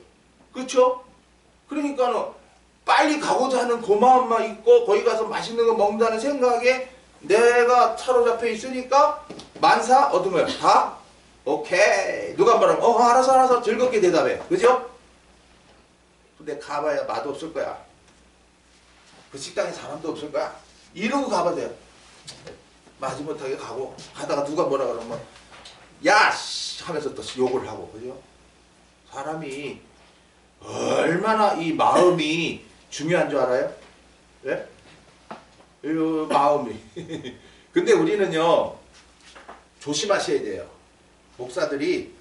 A: 그렇죠? 그러니까는 빨리 가고자 하는 그 마음만 있고 거기 가서 맛있는 거 먹는다는 생각에 내가 사로잡혀 있으니까 만사 얻은 거야. 다? 오케이. 누가 말하면 알아서 즐겁게 대답해. 그죠? 근데 가봐야 맛없을 거야.
D: 그 식당에 사람도 없을 거야. 이러고 가봐도요. 마지못하게 가고 하다가 누가 뭐라 그러면 야 씨 하면서 또 욕을 하고 그죠? 사람이 얼마나 이 마음이 중요한 줄 알아요? 예? 이 마음이. 근데 우리는요 조심하셔야 돼요. 목사들이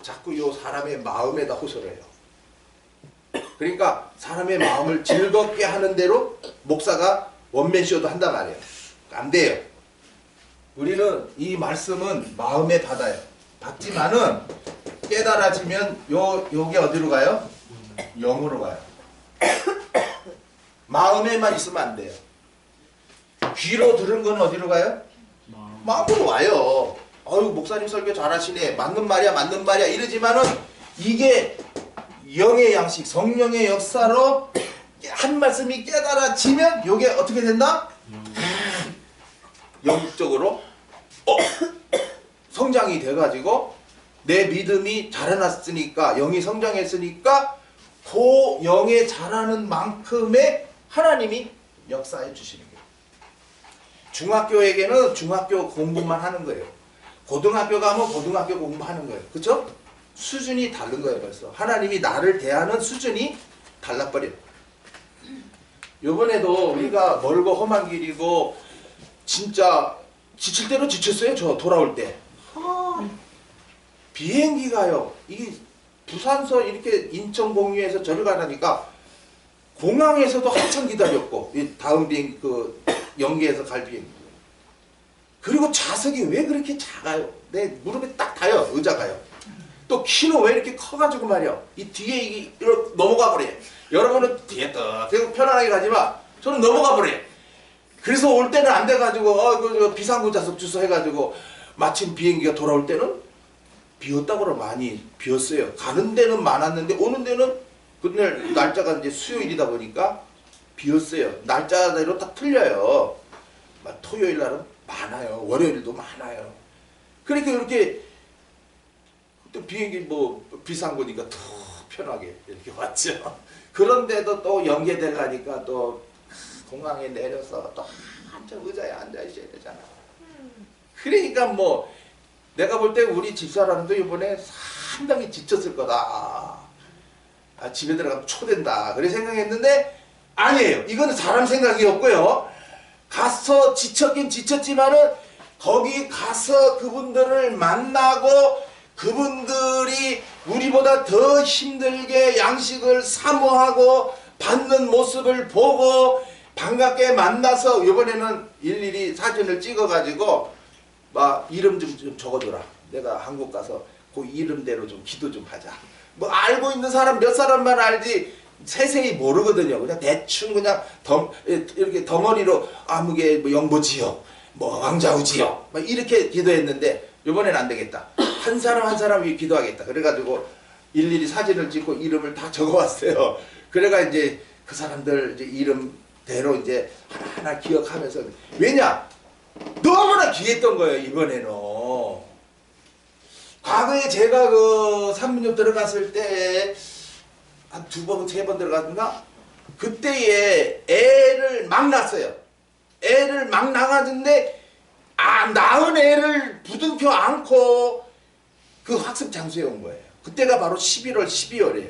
D: 자꾸 요 사람의 마음에다 호소를 해요. 그러니까 사람의 마음을 즐겁게 하는 대로 목사가 원맨쇼도 한단 말이에요. 안 돼요. 우리는 이 말씀은 마음에 받아요. 받지만은 깨달아지면 요게 어디로 가요? 영으로 가요. 마음에만 있으면 안 돼요. 귀로 들은 건 어디로 가요? 마음으로 와요. 어유 목사님 설교 잘하시네. 맞는 말이야 맞는 말이야 이러지만은 이게 영의 양식 성령의 역사로 한 말씀이 깨달아지면 요게 어떻게 된다? 영적으로 성장이 돼가지고 내 믿음이 자라났으니까 영이 성장했으니까 그 영에 자라는 만큼의 하나님이 역사해 주시는 거예요. 중학교에게는 중학교 공부만 하는 거예요. 고등학교 가면 고등학교 공부하는 거예요. 그렇죠? 수준이 다른 거예요. 벌써 하나님이 나를 대하는 수준이 달라버려요. 요번에도 우리가 멀고 험한 길이고 진짜 지칠 대로 지쳤어요. 저 돌아올 때 비행기가요. 이게 부산서 이렇게 인천 공유에서 저를 가라니까 공항에서도 한참 기다렸고 다음 비행 그 연계해서 갈 비행기. 그리고 좌석이 왜 그렇게 작아요? 내 무릎에 딱 닿아요. 의자가요. 또 키는 왜 이렇게 커가지고 말이야. 이 뒤에 이게 이렇게 넘어가 버려. 여러분은 뒤에 딱 편안하게 가지만 저는 넘어가 버려. 그래서 올 때는 안 돼가지고 그 비상구 좌석 주소 해가지고 마침 비행기가 돌아올 때는 비었다고 많이 비었어요. 가는 데는 많았는데 오는 데는 그날 날짜가 이제 수요일이다 보니까 비었어요. 날짜대로 딱 틀려요. 토요일 날은 많아요. 월요일도 많아요. 그러니까 이렇게 또 비행기 뭐 비상구니까 더 편하게 이렇게 왔죠. 그런데도 또 연계되려니까 또 공항에 내려서 또 한참 의자에 앉아 있어야 되잖아. 그러니까 뭐 내가 볼 때 우리 집사람도 이번에 상당히 지쳤을 거다. 집에 들어가면 초된다. 그래 생각했는데 아니에요. 이거는 사람 생각이었고요. 가서 지쳤긴 지쳤지만은 거기 가서 그분들을 만나고 그분들이 우리보다 더 힘들게 양식을 사모하고 받는 모습을 보고 반갑게 만나서 이번에는 일일이 사진을 찍어가지고 막 이름 좀 적어줘라. 내가 한국 가서 그 이름대로 좀 기도 좀 하자. 뭐 알고 있는 사람 몇 사람만 알지 세세히 모르거든요. 그냥 대충 그냥 이렇게 덩어리로 아무개 뭐 영보지요, 뭐 왕자우지요, 막 이렇게 기도했는데 이번엔 안 되겠다. 한 사람 한 사람 위해 기도하겠다. 그래가지고 일일이 사진을 찍고 이름을 다 적어왔어요. 그래가 이제 그 사람들 이제 이름대로 이제 하나하나 기억하면서 왜냐 너무나 귀했던 거예요. 이번에는 과거에 제가 그 산문협 들어갔을 때 한 2번, 3번 들어갔나? 그때에 애를 막 낳았어요. 애를 막 낳았는데 낳은 애를 부둥켜 안고 그 학습 장소에 온 거예요. 그때가 바로 11월, 12월이에요.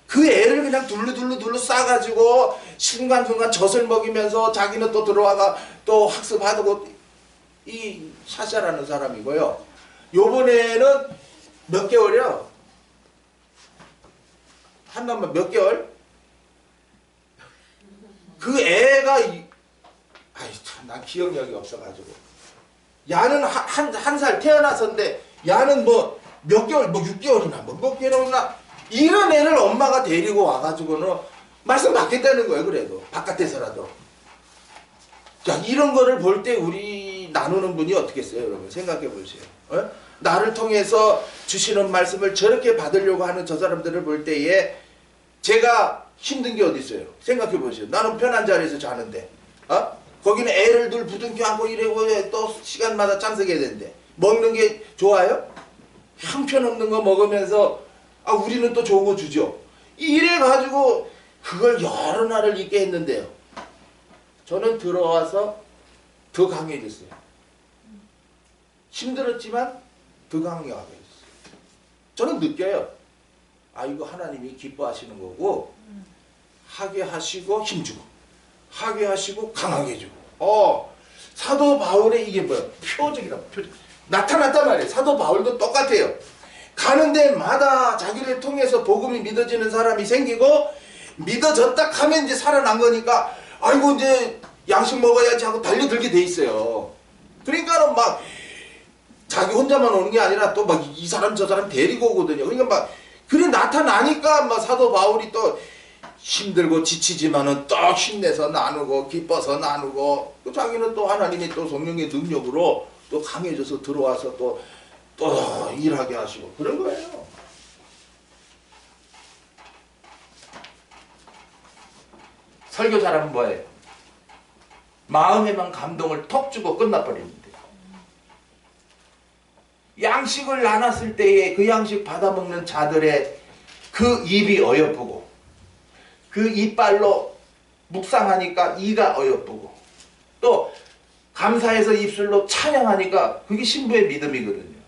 D: 그 애를 그냥 둘러 싸가지고 순간순간 젖을 먹이면서 자기는 또 들어와가 또 학습하고 이 샤샤라는 사람이고요. 요번에는 몇 개월이요? 한남만 몇 개월? 그 애가 아이 참 난 기억력이 없어가지고 야는 한 살 태어나서인데 야는 뭐 몇 개월 뭐 6개월이나 뭐 몇 개월이나 이런 애를 엄마가 데리고 와가지고는 말씀 받겠다는 거예요. 그래도 바깥에서라도 자 이런 거를 볼 때 우리 나누는 분이 어떻겠어요? 여러분 생각해 보세요. 나를 통해서 주시는 말씀을 저렇게 받으려고 하는 저 사람들을 볼 때에 제가 힘든 게 어디 있어요? 생각해 보세요. 나는 편한 자리에서 자는데 거기는 애를 둘 부둥켜 안고 이러고 또 시간마다 참석해야 되는데 먹는 게 좋아요? 형편없는 거 먹으면서 우리는 또 좋은 거 주죠. 이래 가지고 그걸 여러 날을 있게 했는데요. 저는 들어와서 더 강해졌어요. 힘들었지만 더 강해졌어요. 저는 느껴요. 아, 이거 하나님이 기뻐하시는 거고, 하게 하시고 힘주고, 하게 하시고 강하게 해주고. 사도 바울의 이게 뭐야? 표적이라고. 표적. 나타났단 말이에요. 사도 바울도 똑같아요. 가는 데마다 자기를 통해서 복음이 믿어지는 사람이 생기고, 믿어졌다 하면 이제 살아난 거니까, 아이고 이제 양식 먹어야지 하고 달려들게 돼 있어요. 그러니까는 막 자기 혼자만 오는 게 아니라 또 막 이 사람 저 사람 데리고 오거든요. 그러니까 막 그래 나타나니까 막 사도 바울이 또 힘들고 지치지만은 또 힘내서 나누고 기뻐서 나누고, 자기는 또 하나님이 또 성령의 능력으로 또 강해져서 들어와서 또 일하게 하시고 그런 거예요. 설교 잘하면 뭐예요? 마음에만 감동을 톡 주고 끝나버리는데, 양식을 나눴을 때에 그 양식 받아먹는 자들의 그 입이 어여쁘고, 그 이빨로 묵상하니까 이가 어여쁘고, 또 감사해서 입술로 찬양하니까 그게 신부의 믿음이거든요.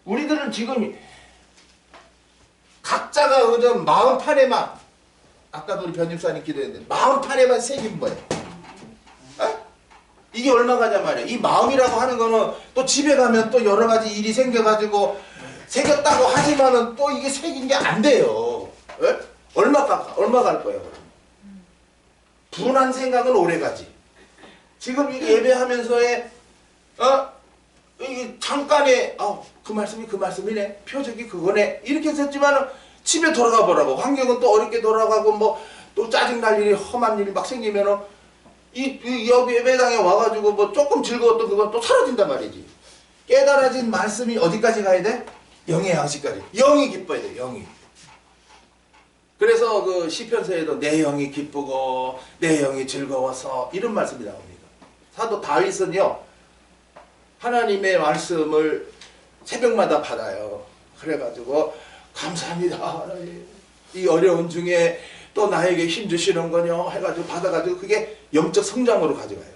D: 우리들은 지금 각자가 그저 마음판에만, 아까도 우리 변집사님 기도했는데 마음판에만 새긴 거예요. 이게 얼마가냐 말이에요. 이 마음이라고 하는 거는 또 집에 가면 또 여러 가지 일이 생겨가지고 새겼다고 하지만은 또 이게 새긴 게 안 돼요. 에? 얼마 갈 거예요. 분한 생각은 오래 가지. 지금 이 예배하면서의 이 잠깐에 그 말씀이 그 말씀이네, 표적이 그거네, 이렇게 했지만은 집에 돌아가 보라고. 환경은 또 어렵게 돌아가고 뭐 또 짜증날 일이, 험한 일이 막 생기면은 이 여기 예배당에 와가지고 뭐 조금 즐거웠던 그건 또 사라진단 말이지. 깨달아진 말씀이 어디까지 가야 돼? 영의 양식까지. 영이 기뻐야 돼. 영이. 그래서 그 시편서에도 내 영이 기쁘고 내 영이 즐거워서 이런 말씀이 나옵니다. 사도 다윗은요, 하나님의 말씀을 새벽마다 받아요. 그래가지고 감사합니다 하나님, 이 어려운 중에 또 나에게 힘 주시는군요 해가지고 받아가지고 그게 영적 성장으로 가져가요.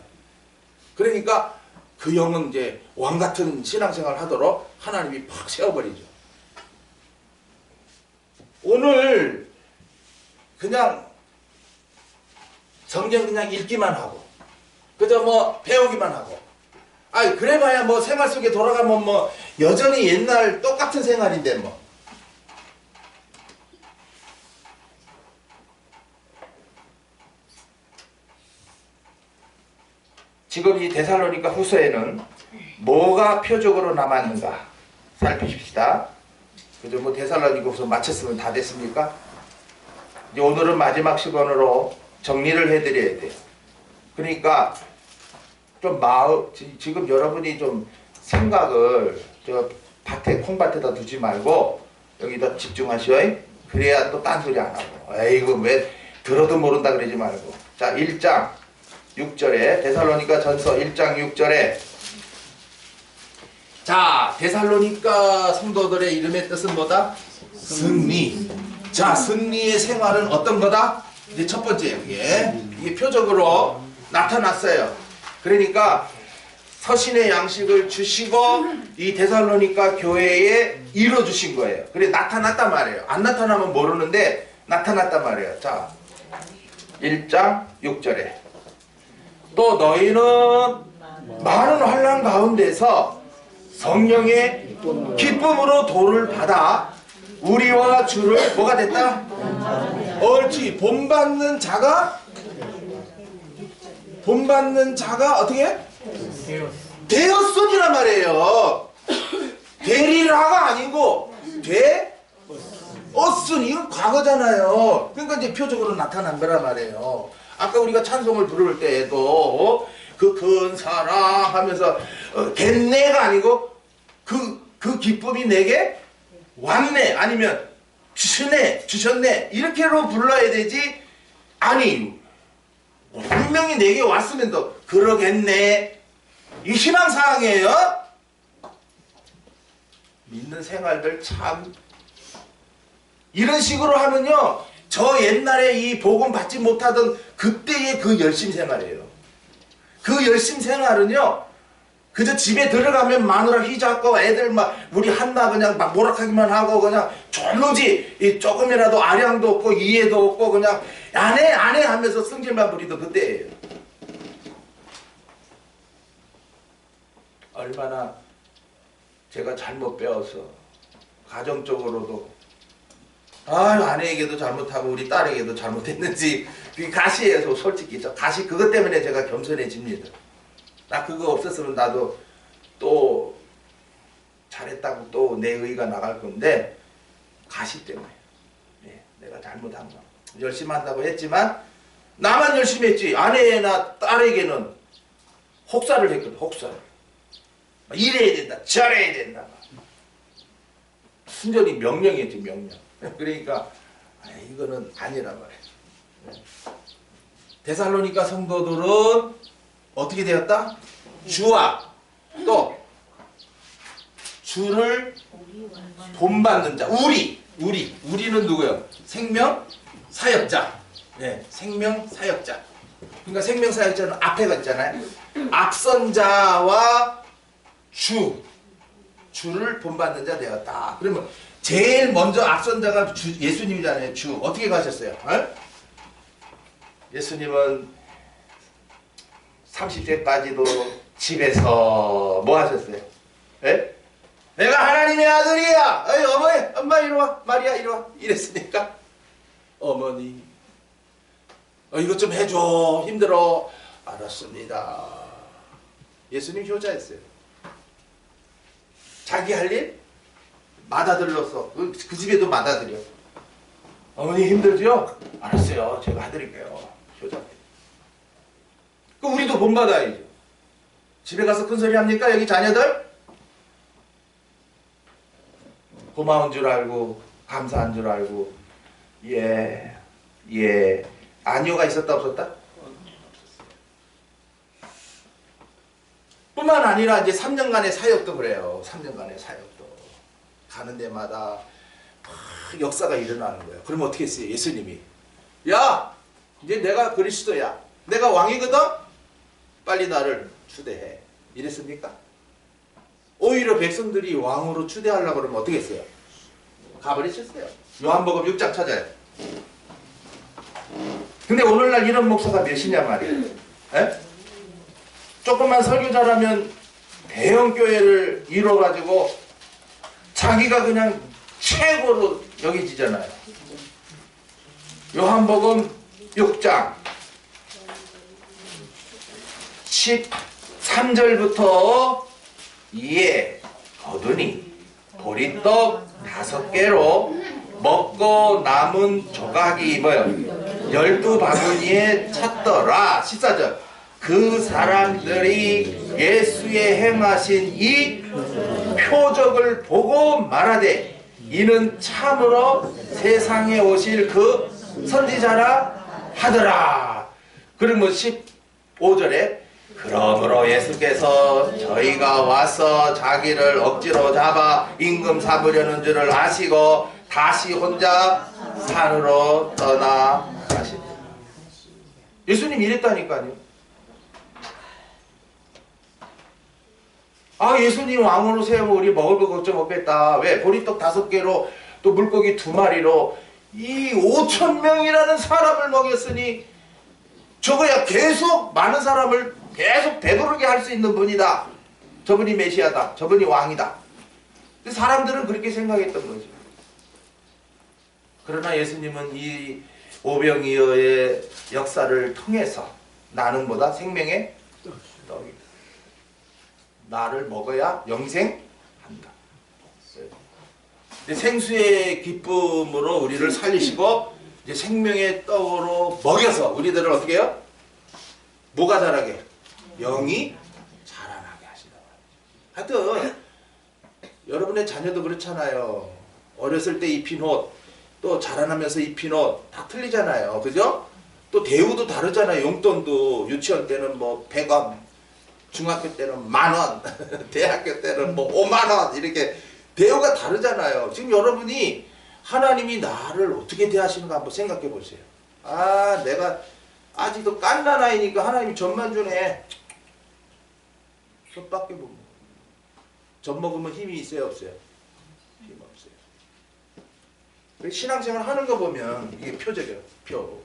D: 그러니까 그 영은 이제 왕같은 신앙생활을 하도록 하나님이 팍 세워버리죠. 오늘 그냥 성경 그냥 읽기만 하고 그저 뭐 배우기만 하고, 그래봐야 뭐 생활 속에 돌아가면 뭐 여전히 옛날 똑같은 생활인데 뭐. 지금 이 데살로니가 후서에는 뭐가 표적으로 남았는가 살피십시다. 그죠? 뭐 데살로니가 후서 마쳤으면 다 됐습니까? 이제 오늘은 마지막 시간으로 정리를 해드려야 돼요. 그러니까 좀 지금 여러분이 좀 생각을 저 콩밭에다 두지 말고 여기다 집중하시오. 그래야 또 딴소리 안 하고, 이거 왜 들어도 모른다 그러지 말고. 자, 1장 6절에 데살로니가 전서 1장 6절에, 자, 데살로니가 성도들의 이름의 뜻은 뭐다? 승리. 자, 승리의 생활은 어떤 거다? 이제 첫 번째, 이게 표적으로 나타났어요. 그러니까 서신의 양식을 주시고 이 데살로니가 교회에 이뤄주신 거예요. 그래 나타났단 말이에요. 안 나타나면 모르는데 나타났단 말이에요. 자, 1장 6절에 또 너희는 많은 환난 가운데서 성령의 기쁨으로 도를 받아 우리와 주를 뭐가 됐다? 옳지. 본받는 자가 어떻게? 되었으니란 말이에요. 되리라가 아니고 되었으니, 이건 과거잖아요. 그러니까 이제 표적으로 나타난 거란 말이에요. 아까 우리가 찬송을 부를 때에도 그 큰 사랑 하면서 됐네가 아니고 그 기쁨이 내게 왔네, 아니면 주셨네 이렇게로 불러야 되지. 아니 분명히 내게 왔으면 또 그러겠네, 이 희망사항이에요. 믿는 생활들 참 이런 식으로 하면요 저 옛날에 이 복음 받지 못하던 그때의 그 열심 생활이에요. 그 열심 생활은요, 그저 집에 들어가면 마누라 휘잡고 애들 막 우리 한나 그냥 막 모락하기만 하고 그냥 졸로지 이 조금이라도 아량도 없고 이해도 없고 그냥 안해 하면서 성질만 부리던 그때예요. 얼마나 제가 잘못 배워서 가정적으로도 아내에게도 잘못하고 우리 딸에게도 잘못했는지 그 가시에서 솔직히 저 가시 그것 때문에 제가 겸손해집니다. 나 그거 없었으면 나도 또 잘했다고 또 내 의의가 나갈 건데 가시 때문에 내가 잘못한 거 열심히 한다고 했지만 나만 열심히 했지 아내나 딸에게는 혹사를 했거든. 혹사를 이래야 된다 저래야 된다 순전히 명령이었지 명령. 그러니까 이거는 아니란 말이에요. 데살로니가 성도들은 어떻게 되었다? 주와 또 주를 본받는 자 우리는 누구예요? 생명 사역자. 생명 사역자. 그러니까 생명 사역자는 앞에가 있잖아요. 앞선 자와 주를 본받는 자 되었다. 그러면 제일 먼저 앞선 자가 예수님이잖아요. 주 어떻게 가셨어요? 예수님은 30세까지도 집에서 뭐 하셨어요? 내가 하나님의 아들이야. 어머니, 엄마 이리 와. 마리아 이리 와. 이랬으니까 어머니 이것 좀 해줘. 힘들어. 알았습니다. 예수님 효자였어요. 자기 할 일 맏아들로서 그 집에도 맏아들이요. 어머니 힘들죠? 알았어요. 제가 해드릴게요. 효자. 그 우리도 본받아야죠. 집에 가서 큰소리 합니까? 여기 자녀들? 고마운 줄 알고 감사한 줄 알고 아니오가 있었다 없었다? 뿐만 아니라 이제 3년간의 사역도 그래요. 3년간의 사역도 가는 데마다 막 역사가 일어나는 거예요. 그럼 어떻게 했어요? 예수님이 야 이제 내가 그리스도야. 내가 왕이거든? 빨리 나를 추대해. 이랬습니까? 오히려 백성들이 왕으로 추대하려고 그러면 어떻게 했어요? 가버리셨어요. 요한복음 6장 찾아요. 근데 오늘날 이런 목사가 몇이냐 말이에요. 조금만 설교 잘하면 대형 교회를 이뤄가지고 자기가 그냥 최고로 여기지잖아요. 요한복음 6장 13절부터 이에 거두니 보리떡 5개로 먹고 남은 조각이 뭐요? 12바구니에 찼더라. 14절 그 사람들이 예수의 행하신 이 표적을 보고 말하되 이는 참으로 세상에 오실 그 선지자라 하더라. 그러면 15절에 그러므로 예수께서 저희가 와서 자기를 억지로 잡아 임금 삼으려는 줄을 아시고 다시 혼자 산으로 떠나 가시니라. 예수님 이랬다니까요. 예수님 왕으로 세우면 우리 먹을 거 걱정 없겠다. 왜? 보리떡 5개로 또 물고기 2마리로 이 5,000명이라는 사람을 먹였으니 저거야 계속 많은 사람을 계속 배부르게 할 수 있는 분이다. 저분이 메시아다. 저분이 왕이다. 사람들은 그렇게 생각했던 거죠. 그러나 예수님은 이 오병이어의 역사를 통해서 나는 뭐다? 생명의 떡이다. 나를 먹어야 영생한다. 생수의 기쁨으로 우리를 살리시고 이제 생명의 떡으로 먹여서 우리들을 어떻게 해요? 뭐가 자라게? 영이 자라나게 하시다. 하여튼 여러분의 자녀도 그렇잖아요. 어렸을 때 입힌 옷, 또 자라나면서 입힌 옷 다 틀리잖아요. 그죠? 또 대우도 다르잖아요. 용돈도 유치원 때는 뭐 100원, 중학교 때는 10,000원, 대학교 때는 뭐 50,000원 이렇게 대우가 다르잖아요. 지금 여러분이 하나님이 나를 어떻게 대하시는가 한번 생각해 보세요. 아, 내가 아직도 깐난아이니까 하나님이 젖만 주네. 젖밖에 못 먹어. 젖 먹으면 힘이 있어요, 없어요? 힘 없어요. 신앙생활 하는 거 보면 이게 표적이에요. 표적.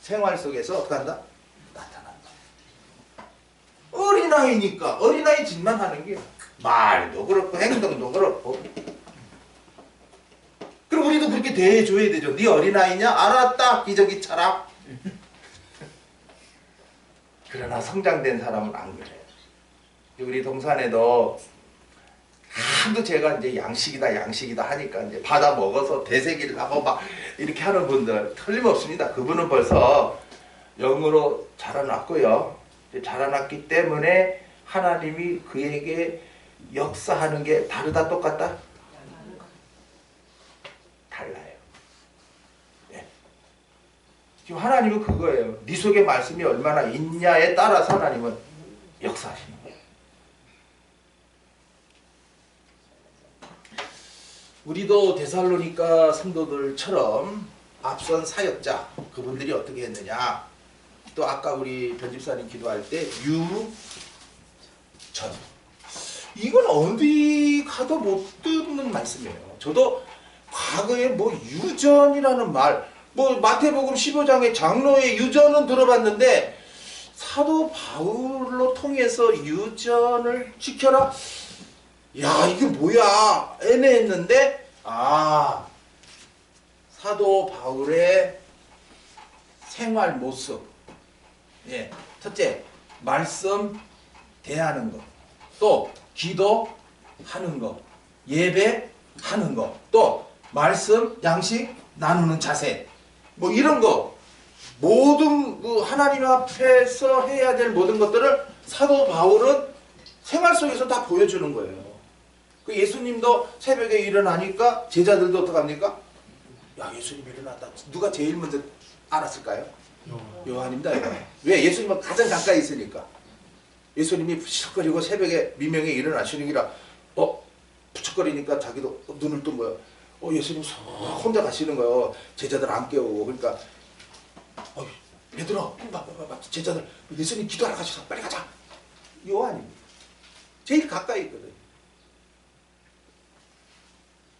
D: 생활 속에서 어떻게 한다? 나타난다. 어린아이니까 어린아이 짓만 하는 게 말도 그렇고 행동도 그렇고. 그럼 우리도 그렇게 대해줘야 되죠. 네 어린아이냐? 알았다. 기저귀 차라. 그러나 성장된 사람은 안 그래요. 우리 동산에도 하도 제가 이제 양식이다 하니까 이제 받아 먹어서 되새기를 하고 막 이렇게 하는 분들 틀림없습니다. 그분은 벌써 영으로 자라났고요. 자라났기 때문에 하나님이 그에게 역사하는 게 다르다 똑같다? 달라요. 네. 지금 하나님은 그거예요. 네 속에 말씀이 얼마나 있냐에 따라서 하나님은 역사하시는 거예요. 우리도 데살로니가 성도들처럼 앞선 사역자 그분들이 어떻게 했느냐. 또 아까 우리 변집사님 기도할 때 유전, 이건 어디 가도 못 듣는 말씀이에요. 저도 과거에 뭐 유전이라는 말, 뭐 마태복음 15장의 장로의 유전은 들어봤는데 사도 바울로 통해서 유전을 지켜라? 야, 이게 뭐야? 애매했는데 사도 바울의 생활 모습. 예. 첫째, 말씀 대하는 것. 또 기도하는 것. 예배하는 것. 또 말씀, 양식 나누는 자세. 뭐 이런 거. 모든 그 하나님 앞에서 해야 될 모든 것들을 사도 바울은 생활 속에서 다 보여주는 거예요. 그 예수님도 새벽에 일어나니까 제자들도 어떡합니까? 야, 예수님 일어났다. 누가 제일 먼저 알았을까요? 요한입니다. 왜? 예수님은 가장 가까이 있으니까. 예수님이 부쩍거리고 새벽에 미명에 일어나시는기라 부쩍거리니까 자기도 눈을 뜬 거예요. 예수님 혼자 가시는 거예요. 제자들 안 깨우고. 그러니까 얘들아, 제자들 예수님 기도하러 가셔서 빨리 가자. 요한입니다. 제일 가까이 있거든.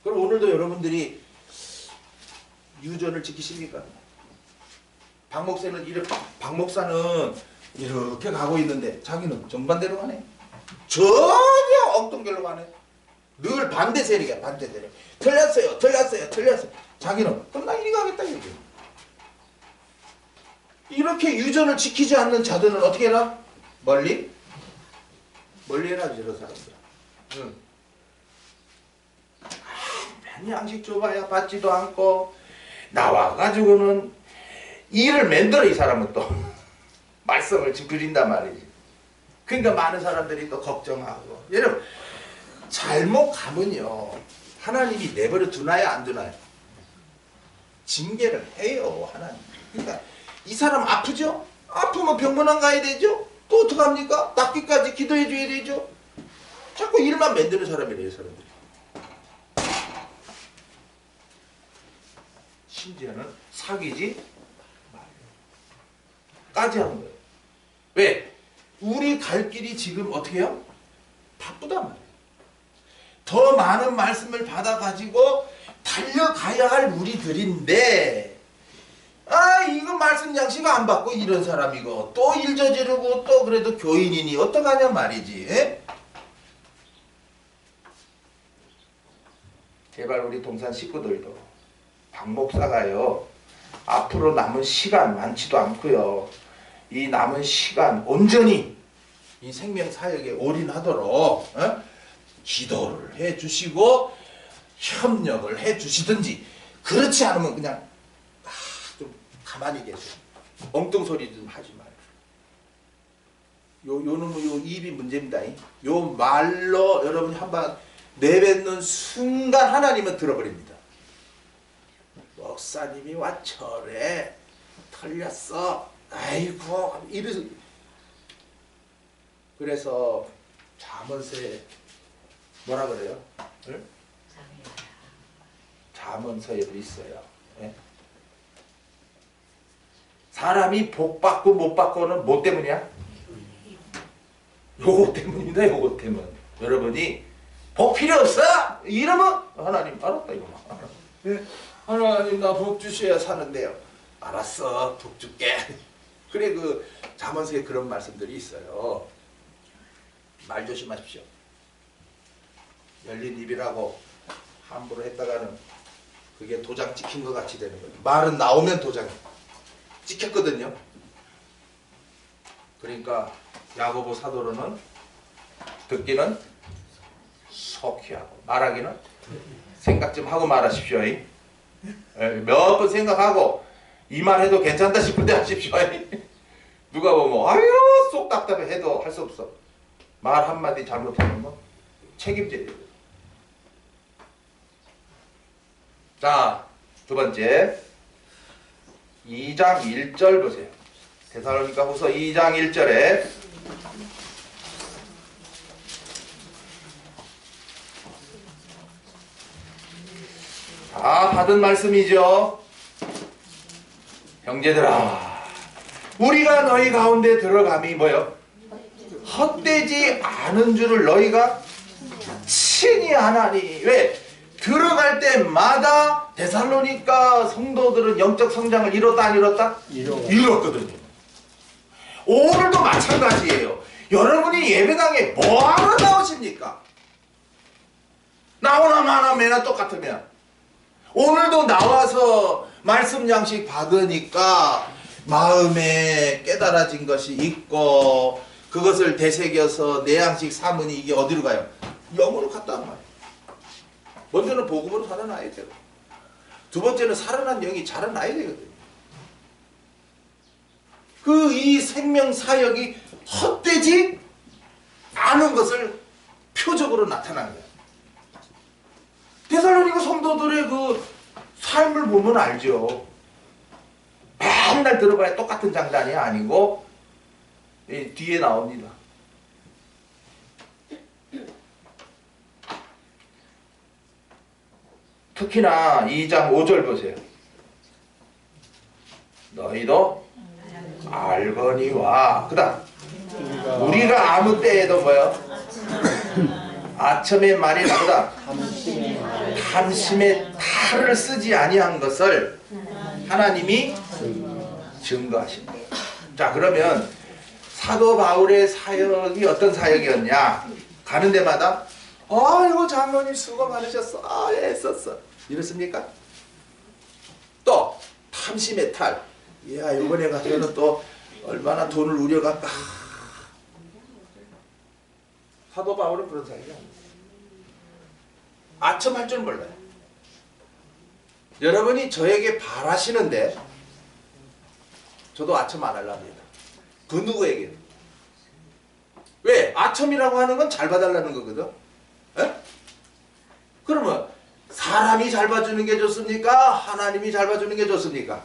D: 그럼 오늘도 여러분들이 유전을 지키십니까? 박 목사는 이렇게 가고 있는데 자기는 정반대로 가네. 전혀 엉뚱길로 가네. 늘 반대 세력이야. 반대 세력. 틀렸어요. 자기는 그럼 나 이리 가겠다 이게. 이렇게 유전을 지키지 않는 자들은 어떻게 해라? 멀리 해라 이런 사람들. 응. 양식 줘봐야 받지도 않고 나와가지고는 일을 만들어 이 사람은 또 말씀을 그린단 말이지. 그러니까 많은 사람들이 또 걱정하고. 여러분 잘못 가면요 하나님이 내버려 두나요 안 두나요? 징계를 해요 하나님. 그러니까 이 사람 아프죠? 아프면 병문안 가야 되죠? 또 어떡합니까? 낫기까지 기도해 줘야 되죠? 자꾸 일만 만드는 사람이래요 사람들이. 심지어는 사귀지 까지 하는 거예요. 왜? 우리 갈 길이 지금 어떻게 해요? 바쁘단 말이에요. 더 많은 말씀을 받아가지고 달려가야 할 우리들인데 이거 말씀 양식 안 받고 이런 사람이고 또 일 저지르고 또 그래도 교인이니 어떡하냐 말이지. 에? 제발 우리 동산 식구들도 박 목사가요 앞으로 남은 시간 많지도 않고요 이 남은 시간 온전히 이 생명 사역에 올인하도록 기도를 해주시고 협력을 해주시든지 그렇지 않으면 그냥 좀 가만히 계세요. 엉뚱 소리 좀 하지 말고. 요 입이 문제입니다. 요 말로 여러분이 한번 내뱉는 순간 하나님은 들어버립니다. 목사님이 와 저래 털렸어. 아이고 이래서 그래서 잠언세 뭐라 그래요? 응?
A: 잠언서에도 있어요. 예? 사람이 복 받고 못 받고는 뭐 때문이야? 요거 때문입니다. 요거 때문. 여러분이 복 필요 없어! 이러면 하나님 알았다 이거. 예? 하나님 나 복 주셔야 사는데요. 알았어, 복 줄게. 그래 그 잠언서에 그런 말씀들이 있어요. 말 조심하십시오. 열린 입이라고 함부로 했다가는 그게 도장 찍힌 것 같이 되는 거예요. 말은 나오면 도장이 찍혔거든요. 그러니까 야고보 사도로는 듣기는 속히 하고 말하기는 생각 좀 하고 말하십시오. 몇 번 생각하고 이 말 해도 괜찮다 싶을 때 하십시오. 누가 보면 아유 속 답답해 해도 할 수 없어. 말 한마디 잘못하면 뭐 책임져야 돼요. 자, 두 번째 2장 1절 보세요. 데살로니가 후서 2장 1절에 다 받은 말씀이죠. 형제들아, 우리가 너희 가운데 들어감이 뭐요? 헛되지 않은 줄을 너희가 친히 아나니. 왜? 들어갈 때마다 데살로니가 성도들은 영적 성장을 이뤘다 안 이뤘다? 이뤘거든요. 오늘도 마찬가지예요. 여러분이 예배당에 뭐하러 나오십니까? 나오나 마나 매나 똑같으면 오늘도 나와서 말씀 양식 받으니까 마음에 깨달아진 것이 있고 그것을 되새겨서 내 양식 삼으니 이게 어디로 가요? 영으로 갔단 말이에요. 먼저는 복음으로 살아나야 돼요. 두 번째는 살아난 영이 자라나야 되거든요. 그 이 생명 사역이 헛되지 않은 것을 표적으로 나타나는 거예요. 데살로니가 성도들의 그 삶을 보면 알죠. 맨날 들어봐야 똑같은 장단이 아니고 뒤에 나옵니다. 특히나 2장 5절 보세요. 너희도 알거니와 그 다음 우리가 아무 때에도 뭐요? 아첨의 말이 나보다 탐심의 탈을 쓰지 아니한 것을 하나님이 증거하신다. 자, 그러면 사도 바울의 사역이 어떤 사역이었냐? 가는 데마다 아이고 장로님 수고 많으셨어. 아 애썼어. 이렇습니까? 또 탐심의 탈. 야 이번에 가서는 또 얼마나 돈을 우려갈까. 사도 바울은 그런 사역이 아니에요. 아첨할 줄 몰라요. 여러분이 저에게 바라시는데 저도 아첨 안 하려고 합니다. 그 누구에게? 왜? 아첨이라고 하는 건 잘 봐달라는 거거든. 에? 그러면 사람이 잘 봐주는 게 좋습니까? 하나님이 잘 봐주는 게 좋습니까?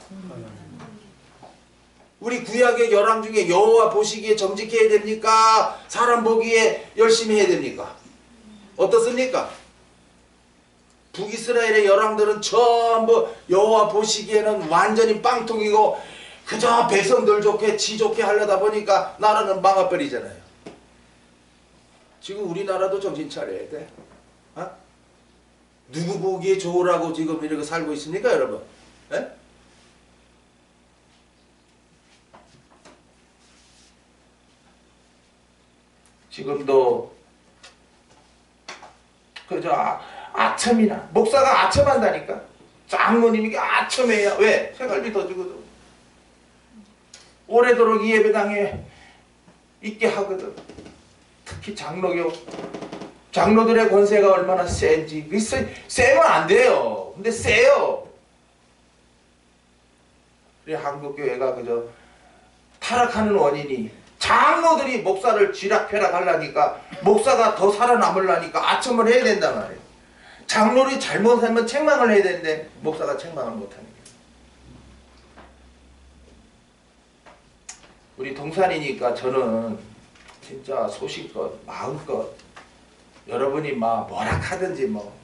A: 우리 구약의 열왕 중에 여호와 보시기에 정직해야 됩니까? 사람 보기에 열심히 해야 됩니까? 어떻습니까? 북이스라엘의 열왕들은 전부 여호와 보시기에는 완전히 빵통이고 그저 백성들 좋게 지 좋게 하려다 보니까 나라는 망해버리잖아요. 지금 우리나라도 정신 차려야 돼. 어? 누구 보기에 좋으라고 지금 이렇게 살고 있습니까, 여러분? 에? 지금도 그저 아첨이나 목사가 아첨한다니까. 장로님이 아첨해야 왜? 생활비 더 주거든. 오래도록 이 예배당에 있게 하거든. 특히 장로들의 권세가 얼마나 센지. 세면 안 돼요. 근데 세요. 그래 한국교회가 그저 타락하는 원인이 장로들이 목사를 쥐락펴락 하려니까 목사가 더 살아남으려니까 아첨을 해야 된단 말이에요. 장로들이 잘못하면 책망을 해야 되는데 목사가 책망을 못하는 거예요. 우리 동산이니까 저는 진짜 소식껏 마음껏 여러분이 막 뭐라 하든지 뭐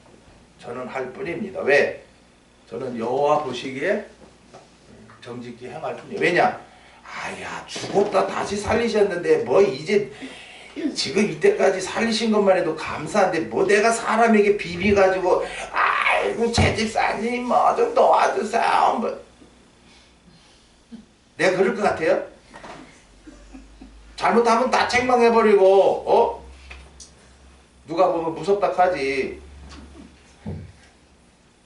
A: 저는 할 뿐입니다. 왜? 저는 여호와 보시기에 정직히 행할 뿐이에요. 왜냐? 아야 죽었다 다시 살리셨는데 뭐 이제 지금 이때까지 살리신 것만 해도 감사한데 뭐 내가 사람에게 비비가지고 아이고 제 집사님 뭐 좀 도와주세요 뭐. 내가 그럴 것 같아요? 잘못하면 다 책망해버리고 누가 보면 무섭다 하지.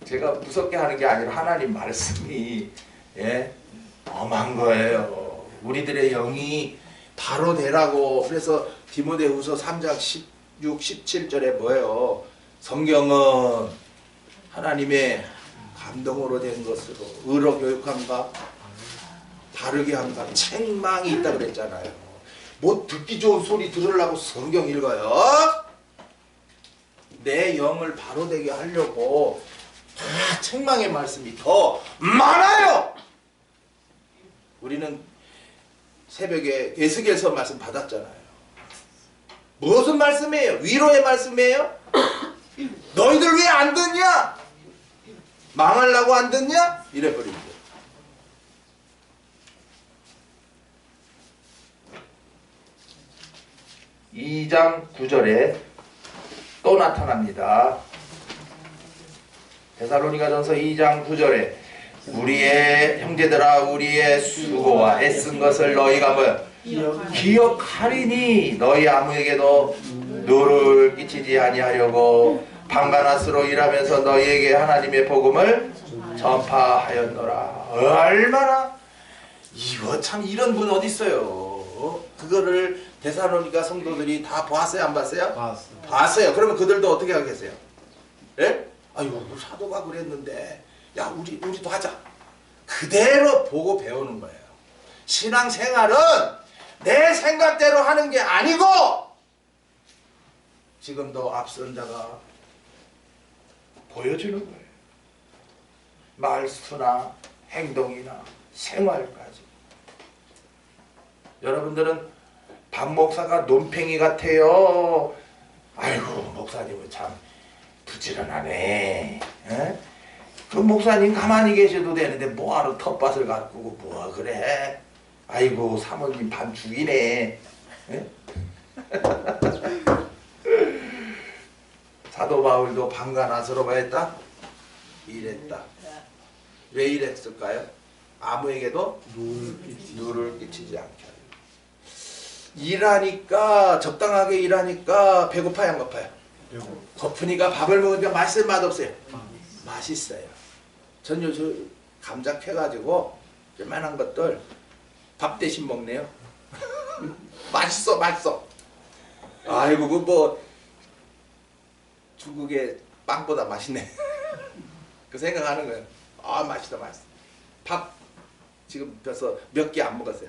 A: 제가 무섭게 하는 게 아니라 하나님 말씀이 엄한 거예요. 우리들의 영이 바로 되라고. 그래서 디모데후서 3장 16, 17절에 뭐예요? 성경은 하나님의 감동으로 된 것으로 의로 교육함과 바르게 함과 책망이 있다 그랬잖아요. 뭐 듣기 좋은 소리 들으려고 성경 읽어요? 내 영을 바로 되게 하려고 다 책망의 말씀이 더 많아요. 우리는 새벽에 에스겔서 말씀 받았잖아요. 무슨 말씀이에요? 위로의 말씀이에요? 너희들 왜 안 듣냐? 망하려고 안 듣냐? 이래버리죠. (2장 9절에) 또 나타납니다. 데살로니가전서 2장 9절에 우리의 형제들아 우리의 수고와 애쓴 것을 너희가 뭐 기억하리니 너희 아무에게도 누를 끼치지 아니하려고 방가나스로 일하면서 너희에게 하나님의 복음을 전파하였노라. 얼마나 이거 참 이런 분 어디 있어요? 그거를 데살로니가 성도들이 다 봤어요 안 봤어요?
C: 봤어요.
A: 봤어요. 그러면 그들도 어떻게 하겠어요? 예? 아이고 사도가 그랬는데 야 우리도 하자. 그대로 보고 배우는 거예요. 신앙생활은 내 생각대로 하는 게 아니고 지금도 앞선 자가 보여주는 거예요. 말투나 행동이나 생활까지. 여러분들은 박 목사가 논팽이 같아요. 아이고 목사님은 참 부지런하네. 에? 그 목사님 가만히 계셔도 되는데 뭐하러 텃밭을 가꾸고 뭐 그래. 아이고 사모님 반죽이네. 사도 바울도 방가나서로 뭐 했다? 일했다. 왜 일했을까요? 아무에게도 누를 끼치지 않게 하려. 일하니까 적당하게 일하니까 배고파요 안 고파요? 고프니까 밥을 먹으니까 맛있어요 맛없어요? 맛있어요. 전 요즘 감자 캐가지고 요만한 것들 밥 대신 먹네요. 맛있어 맛있어. 아이고 그 뭐 중국의 빵보다 맛있네. 그 생각하는 거예요. 아 맛있다 맛있어. 밥 지금 벌써 몇 개 안 먹었어요.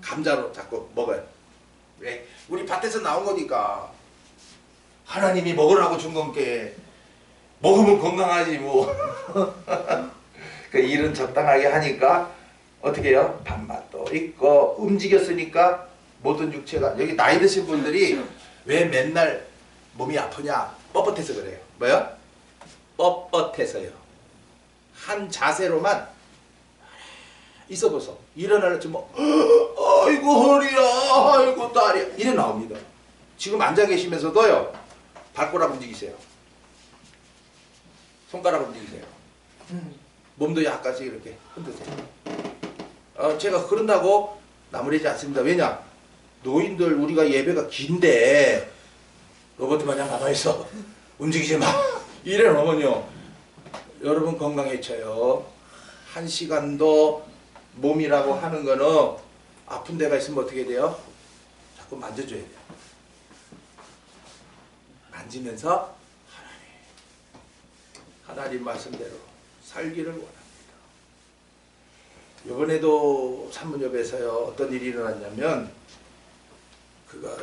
A: 감자로 자꾸 먹어요. 왜? 우리 밭에서 나온 거니까. 하나님이 먹으라고 준 건게 먹으면 건강하지 뭐. 그 일은 적당하게 하니까 어떻게 해요? 밥맛도 있고 움직였으니까 모든 육체가. 여기 나이 드신 분들이 왜 맨날 몸이 아프냐? 뻣뻣해서 그래요. 뭐요? 뻣뻣해서요. 한 자세로만 있어보소. 일어나려지 뭐 아이고 허리야 아이고 다리야 이래 나옵니다. 지금 앉아 계시면서도요. 발가락 움직이세요. 손가락 움직이세요. 몸도 약간씩 이렇게 흔드세요. 제가 그런다고 나무래지 않습니다. 왜냐? 노인들 우리가 예배가 긴데 로봇 마냥 가만있어. 움직이지 마. 이래 놓으면요. 여러분 건강해져요. 1시간도 몸이라고 하는 거는 아픈 데가 있으면 어떻게 돼요? 자꾸 만져줘야 돼요. 만지면서 하나님 말씀대로 살기를 원합니다. 이번에도 산문협에서요 어떤 일이 일어났냐면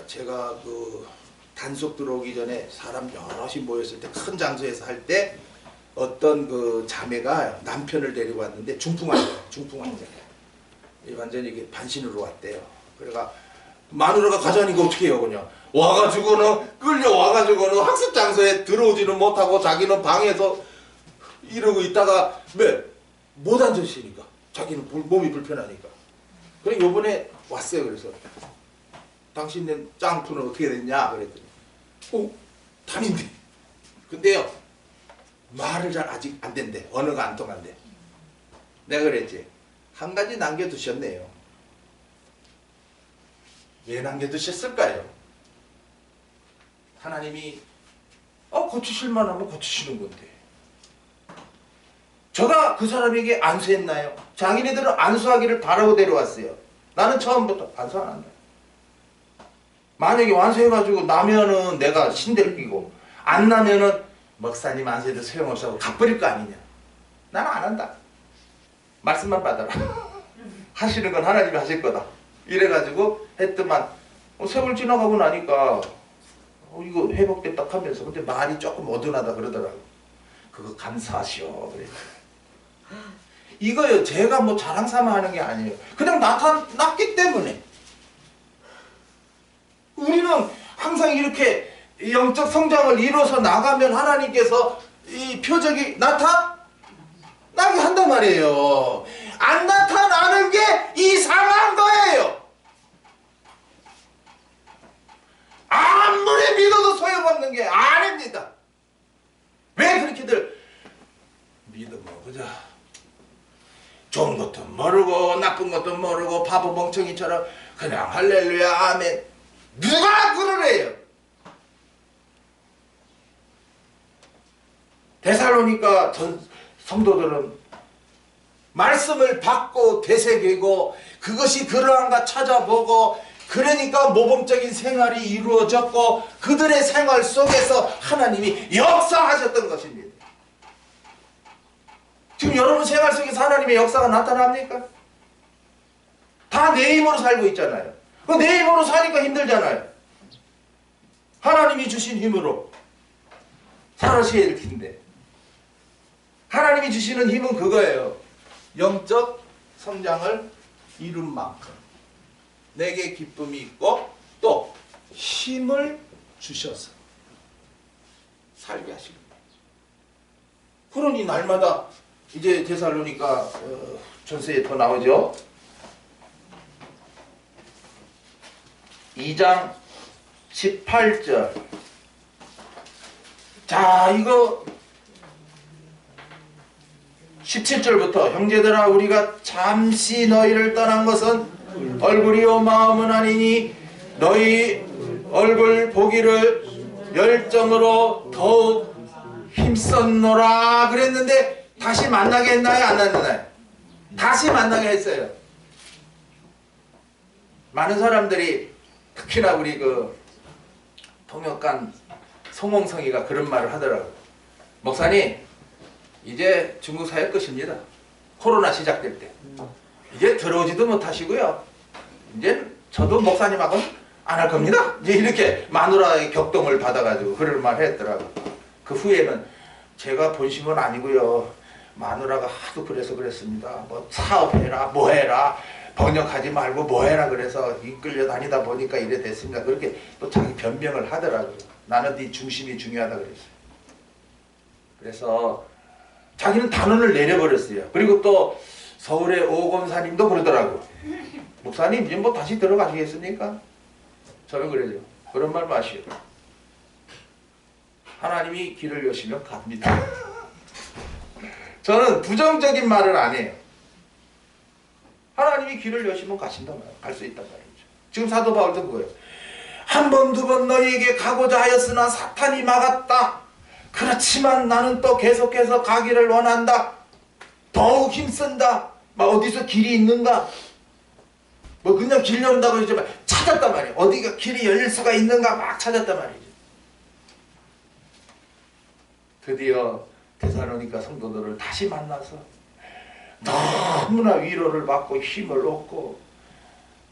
A: 제가 그 단속 들어오기 전에 사람 여럿이 모였을 때 큰 장소에서 할 때 어떤 그 자매가 남편을 데리고 왔는데 중풍환자예요. 완전히 반신으로 왔대요. 그래가 마누라가 가자니까 어떻게 해요 그냥 와가지고는 끌려와가지고는 학습 장소에 들어오지는 못하고 자기는 방에서
D: 이러고 있다가 못 앉으시니까 자기는 몸이 불편하니까. 그래 요번에 왔어요. 그래서 당신네 짱푸는 어떻게 됐냐 그랬더니 담인데 근데요 말을 잘 아직 안 된대. 언어가 안 통한대. 내가 그랬지 한 가지 남겨두셨네요. 왜 남겨두셨을까요? 하나님이 고치실 만하면 고치시는 건데 제가 그 사람에게 안수했나요? 자기네들은 안수하기를 바라고 데려왔어요. 나는 처음부터 안수 안 한다. 만약에 완수해가지고 나면은 내가 신대를 끼고 안 나면은 목사님 안수해도 소용없어 갚버릴 거 아니냐. 나는 안 한다. 말씀만 받아라. 하시는 건 하나님이 하실 거다. 이래가지고 했더만 세월 지나가고 나니까 이거 회복됐다 하면서 근데 말이 조금 어둔하다 그러더라고. 그거 감사하시오. 그래. 이거요 제가 뭐 자랑 삼아 하는 게 아니에요. 그냥 나타났기 때문에. 우리는 항상 이렇게 영적 성장을 이뤄서 나가면 하나님께서 이 표적이 나타나게 한단 말이에요. 안 나타나는 게 이상한 거예요. 아무리 믿어도 소용없는 게 아닙니다. 왜 그렇게들 믿으면 그저 좋은 것도 모르고 나쁜 것도 모르고 바보 멍청이처럼 그냥 할렐루야 아멘. 누가 그러래요? 데살로니가 전 성도들은 말씀을 받고 되새기고 그것이 그러한가 찾아보고 그러니까 모범적인 생활이 이루어졌고 그들의 생활 속에서 하나님이 역사하셨던 것입니다. 지금 여러분 생활 속에서 하나님의 역사가 나타납니까? 다 내 힘으로 살고 있잖아요. 내 힘으로 사니까 힘들잖아요. 하나님이 주신 힘으로 살아셔야 될 텐데 하나님이 주시는 힘은 그거예요. 영적 성장을 이룬 만큼 내게 기쁨이 있고 또 힘을 주셔서 살게 하십니다. 그러니 날마다 이제 데살로니가 전서에 더 나오죠. 2장 18절. 자, 이거 17절부터 형제들아 우리가 잠시 너희를 떠난 것은 얼굴이요 마음은 아니니 너희 얼굴 보기를 열정으로 더욱 힘썼노라 그랬는데 다시 만나게 했나요? 안 했나요? 다시 만나게 했어요. 많은 사람들이 특히나 우리 그 통역관 송홍성이가 그런 말을 하더라고요. 목사님 이제 중국 사역 것입니다. 코로나 시작될 때 이제 들어오지도 못하시고요. 이제 저도 목사님하고는 안 할 겁니다. 이제 이렇게 마누라의 격동을 받아가지고 그런 말 했더라고요. 그 후에는 제가 본심은 아니고요. 마누라가 하도 그래서 그랬습니다. 뭐 사업해라 뭐 해라 번역하지 말고 뭐 해라 그래서 이끌려 다니다 보니까 이래 됐습니다. 그렇게 또 자기 변명을 하더라고요. 나는 네 중심이 중요하다 그랬어요. 그래서 자기는 단언을 내려버렸어요. 그리고 또 서울의 오검사님도 그러더라고. 목사님 이제 뭐 다시 들어가시겠습니까? 저는 그러죠. 그런 말 마시오. 하나님이 길을 여시면 갑니다. 저는 부정적인 말을 안 해요. 하나님이 길을 여시면 가신단 말이에요. 갈 수 있단 말이죠. 지금 사도 바울도 그거예요. 한 번, 두 번 너희에게 가고자 하였으나 사탄이 막았다. 그렇지만 나는 또 계속해서 가기를 원한다. 더욱 힘쓴다. 막 어디서 길이 있는가? 뭐 그냥 길 연다고 그러지만 찾았단 말이에요. 어디가 길이 열릴 수가 있는가 막 찾았단 말이죠. 드디어 데살로니가 성도들을 다시 만나서 너무나 위로를 받고 힘을 얻고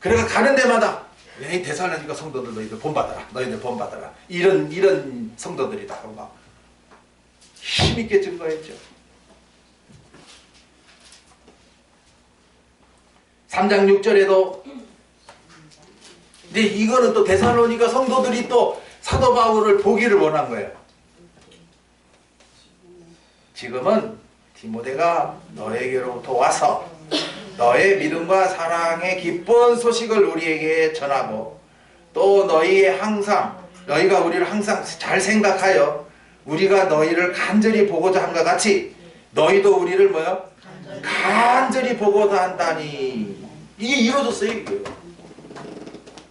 D: 그래가 가는 데마다 이 데살로니가 성도들 너희들 본받아라. 너희들 본받아라. 이런 성도들이다. 하고 막 힘있게 증거했죠. 3장 6절에도 근데 이거는 또 데살로니가 성도들이 또 사도 바울을 보기를 원한 거예요. 지금은
A: 디모데가 너에게로부터 와서 너의 믿음과 사랑의 기쁜 소식을 우리에게 전하고 또 너희가 우리를 항상 잘 생각하여 우리가 너희를 간절히 보고자 함과 같이 너희도 우리를 뭐요? 간절히 보고자 한다니. 이게 이루어졌어요. 이게.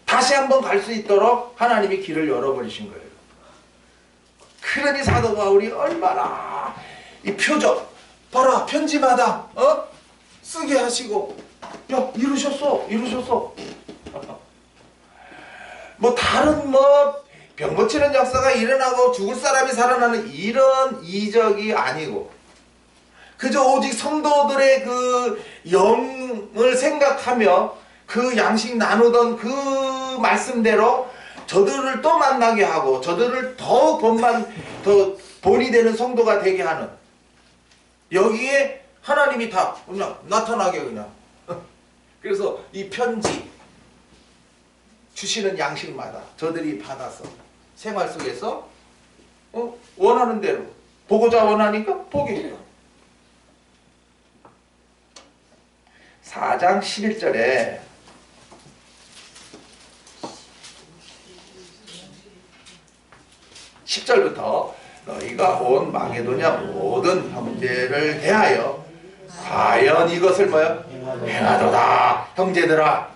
A: 다시 한번 갈 수 있도록 하나님이 길을 열어버리신 거예요. 그러니 사도 바울이 얼마나 이 표적 봐라 편지마다 쓰게 하시고 야 이루셨어 뭐 다른 병 고치는 역사가 일어나고 죽을 사람이 살아나는 이런 이적이 아니고 그저 오직 성도들의 그 영을 생각하며 그 양식 나누던 그 말씀대로 저들을 또 만나게 하고 저들을 더 본이 되는 성도가 되게 하는 여기에 하나님이 다 그냥 나타나게 그냥 그래서 이 편지 주시는 양식마다 저들이 받아서 생활 속에서 원하는 대로 보고자 원하니까 보게 해요. 4장 11절에 (10절부터) 너희가 온 마게도냐 모든 형제를 대하여 과연 이것을 뭐요? 행하도다. 형제들아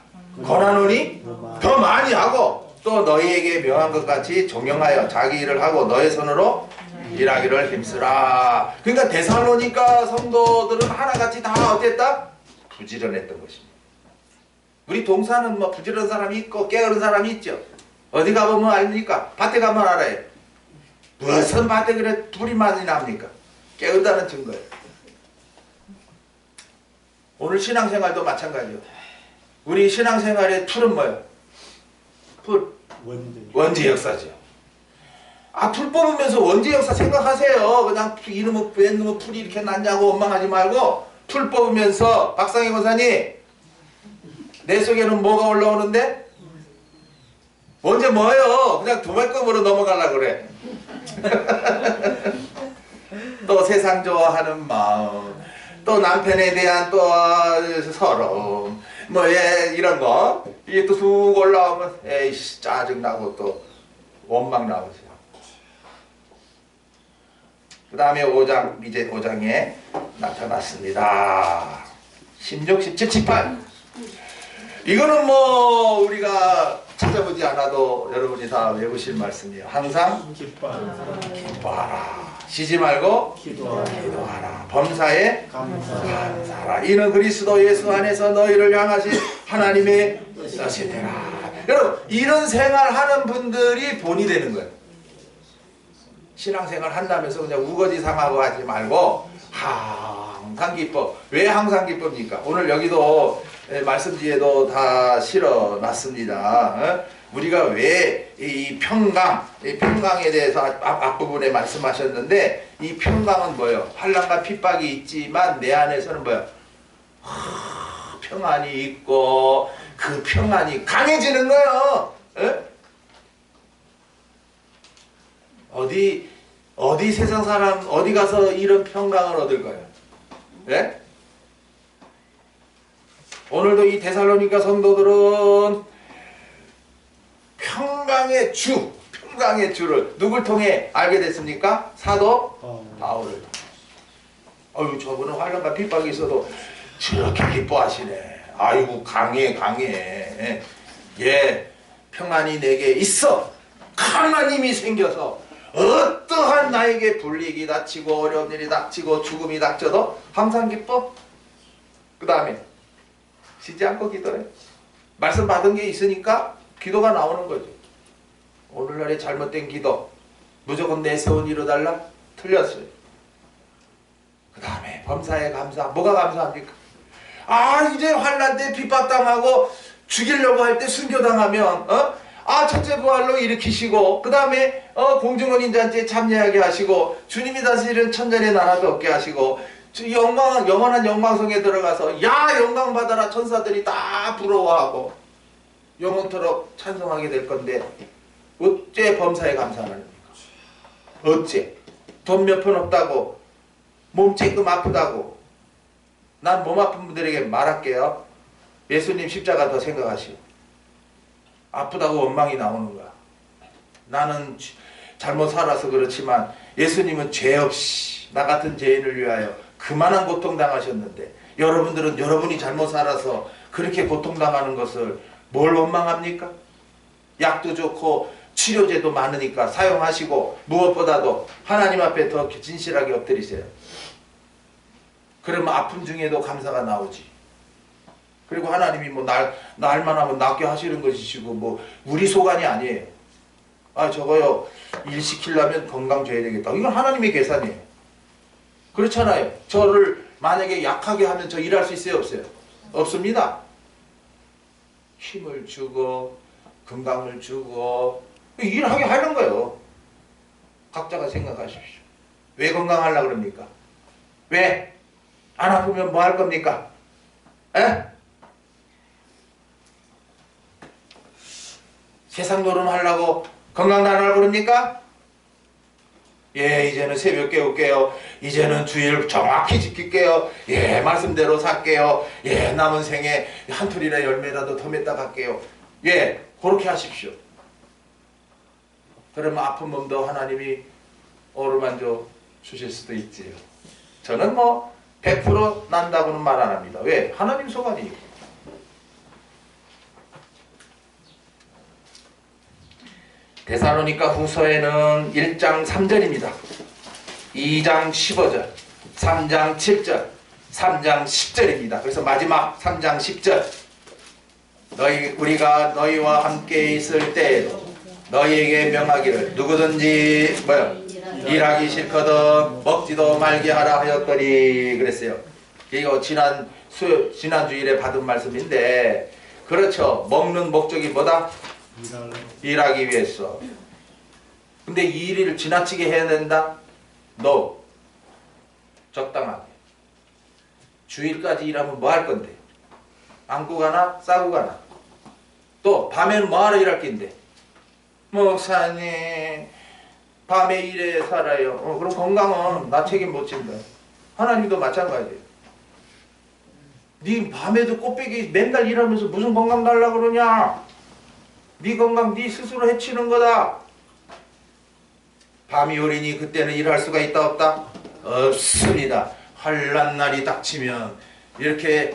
A: 권하노니 더 많이 하고 또 너희에게 명한 것 같이 종용하여 자기 일을 하고 너의 손으로 일하기를 힘쓰라. 그러니까 데살로니가 성도들은 하나같이 다 어땠다? 부지런했던 것입니다. 우리 동사는 뭐 부지런한 사람이 있고 게으른 사람이 있죠. 어디 가보면 알니까 밭에 가면 알아요. 무슨 밭에 그래 불이 많이 납니까? 깨우다는 증거예요. 오늘 신앙생활도 마찬가지예요. 우리 신앙생활의 풀은 뭐예요? 풀. 원죄 역사죠. 풀 뽑으면서 원죄 역사 생각하세요. 그냥 이놈의 웬 풀이 이렇게 났냐고 원망하지 말고 풀 뽑으면서 박상희 권사님 내 속에는 뭐가 올라오는데? 원죄 뭐예요? 그냥 도발급으로 넘어가려고 그래. 또 세상 좋아하는 마음, 또 남편에 대한 또 서러움, 이런 거 이게 또 쑥 올라오면 에이씨 짜증나고 또 원망 나오죠. 그 다음에 5장 이제 5장에 나타났습니다. 16, 17, 18 이거는 우리가 찾아보지 않아도 여러분이 다 외우실 말씀이에요. 항상 기뻐하라. 쉬지 말고 기도하라. 범사에 감사하라. 이는 그리스도 예수 안에서 너희를 향하신 하나님의 뜻이니라. 여러분 이런 생활하는 분들이 본이 되는 거예요. 신앙생활 한다면서 그냥 우거지상하고 하지 말고 항상 기뻐. 왜 항상 기쁩니까? 오늘 여기도 말씀 뒤에도 다 실어놨습니다. 우리가 왜 이 평강에 대해서 앞부분에 말씀하셨는데 이 평강은 뭐예요? 환난과 핍박이 있지만 내 안에서는 뭐예요? 평안이 있고 그 평안이 강해지는 거예요. 어디 세상 사람 어디 가서 이런 평강을 얻을 거예요? 네? 오늘도 이 데살로니가 성도들은 평강의 주를 누굴 통해 알게 됐습니까? 사도 바울을. 저분은 환난과 핍박이 있어도 저렇게 기뻐하시네. 아이고 강해. 평안이 내게 있어. 강한 힘이 생겨서 어떠한 나에게 불이익이 닥치고 어려운 일이 닥치고 죽음이 닥쳐도 항상 기뻐. 그 다음에 쉬지 않고 기도해. 말씀 받은 게 있으니까 기도가 나오는 거죠. 오늘날의 잘못된 기도 무조건 내세운 이루달라? 틀렸어요. 그 다음에 범사에 감사. 뭐가 감사합니까? 이제 환난 때 핍박당하고 죽이려고 할 때 순교당하면 첫째 부활로 일으키시고 그 다음에 공중원 인자한테 참여하게 하시고 주님이 다스리는 천년의 나라도 얻게 하시고 영원한 영광성에 들어가서 영광 받아라 천사들이 다 부러워하고 영원토록 찬송하게 될 건데 어째 범사에 감사하는 겁니까? 어째 돈 몇 푼 없다고
D: 몸 쬐끔 아프다고. 난 몸 아픈 분들에게 말할게요. 예수님 십자가 더 생각하시오. 아프다고 원망이 나오는 거야. 나는 잘못 살아서 그렇지만 예수님은 죄 없이 나 같은 죄인을 위하여 그만한 고통 당하셨는데 여러분들은 여러분이 잘못 살아서 그렇게 고통당하는 것을 뭘 원망합니까? 약도 좋고 치료제도 많으니까 사용하시고 무엇보다도 하나님 앞에 더 진실하게 엎드리세요. 그러면 아픔 중에도 감사가 나오지. 그리고 하나님이 뭐 날만 하면 낫게 하시는 것이시고 뭐 우리 소관이 아니에요. 아 저거요 일 시키려면 건강 줘야 되겠다. 이건 하나님의 계산이에요. 그렇잖아요. 저를 만약에 약하게 하면 저 일할 수 있어요 없어요? 없습니다. 힘을 주고 건강을 주고 일하게 하는 거예요. 각자가 생각하십시오. 왜 건강하려고 그럽니까? 왜? 안 아프면 뭐 할 겁니까? 에? 세상 노름하려고 건강단을 그럽니까? 예, 이제는 새벽 깨울게요. 이제는 주일 정확히 지킬게요. 예, 말씀대로 살게요. 예, 남은 생에 한 틀이나 열매라도 더 맺다 갈게요. 예, 그렇게 하십시오. 그러면 아픈 몸도 하나님이 어루만져 주실 수도 있지요. 저는 뭐 100% 난다고는 말 안 합니다. 왜? 하나님 소관이에요. 데살로니가 후서에는 1장 3절입니다. 2장 15절, 3장 7절, 3장 10절입니다. 그래서 마지막 3장 10절 우리가 너희와 함께 있을 때에도 너희에게 명하기를 누구든지 일하기 싫거든 먹지도 말게 하라 하였더니 그랬어요. 이거 지난 주일에 받은 말씀인데 그렇죠. 먹는 목적이 뭐다? 일하기 위해서. 근데 이 일을 지나치게 해야 된다? No. 적당하게. 주일까지 일하면 뭐 할 건데? 안고 가나? 싸고 가나? 또 밤에는 뭐 하러 일할 낀데? 목사님 밤에 일해 살아요. 그럼 건강은 나 책임 못 진다. 하나님도 마찬가지예요. 네 밤에도 꽃배기 맨날 일하면서 무슨 건강 달라고 그러냐? 네 건강 네 스스로 해치는 거다. 밤이 오리니 그때는 일할 수가 있다 없다? 없습니다. 환난 날이 닥치면 이렇게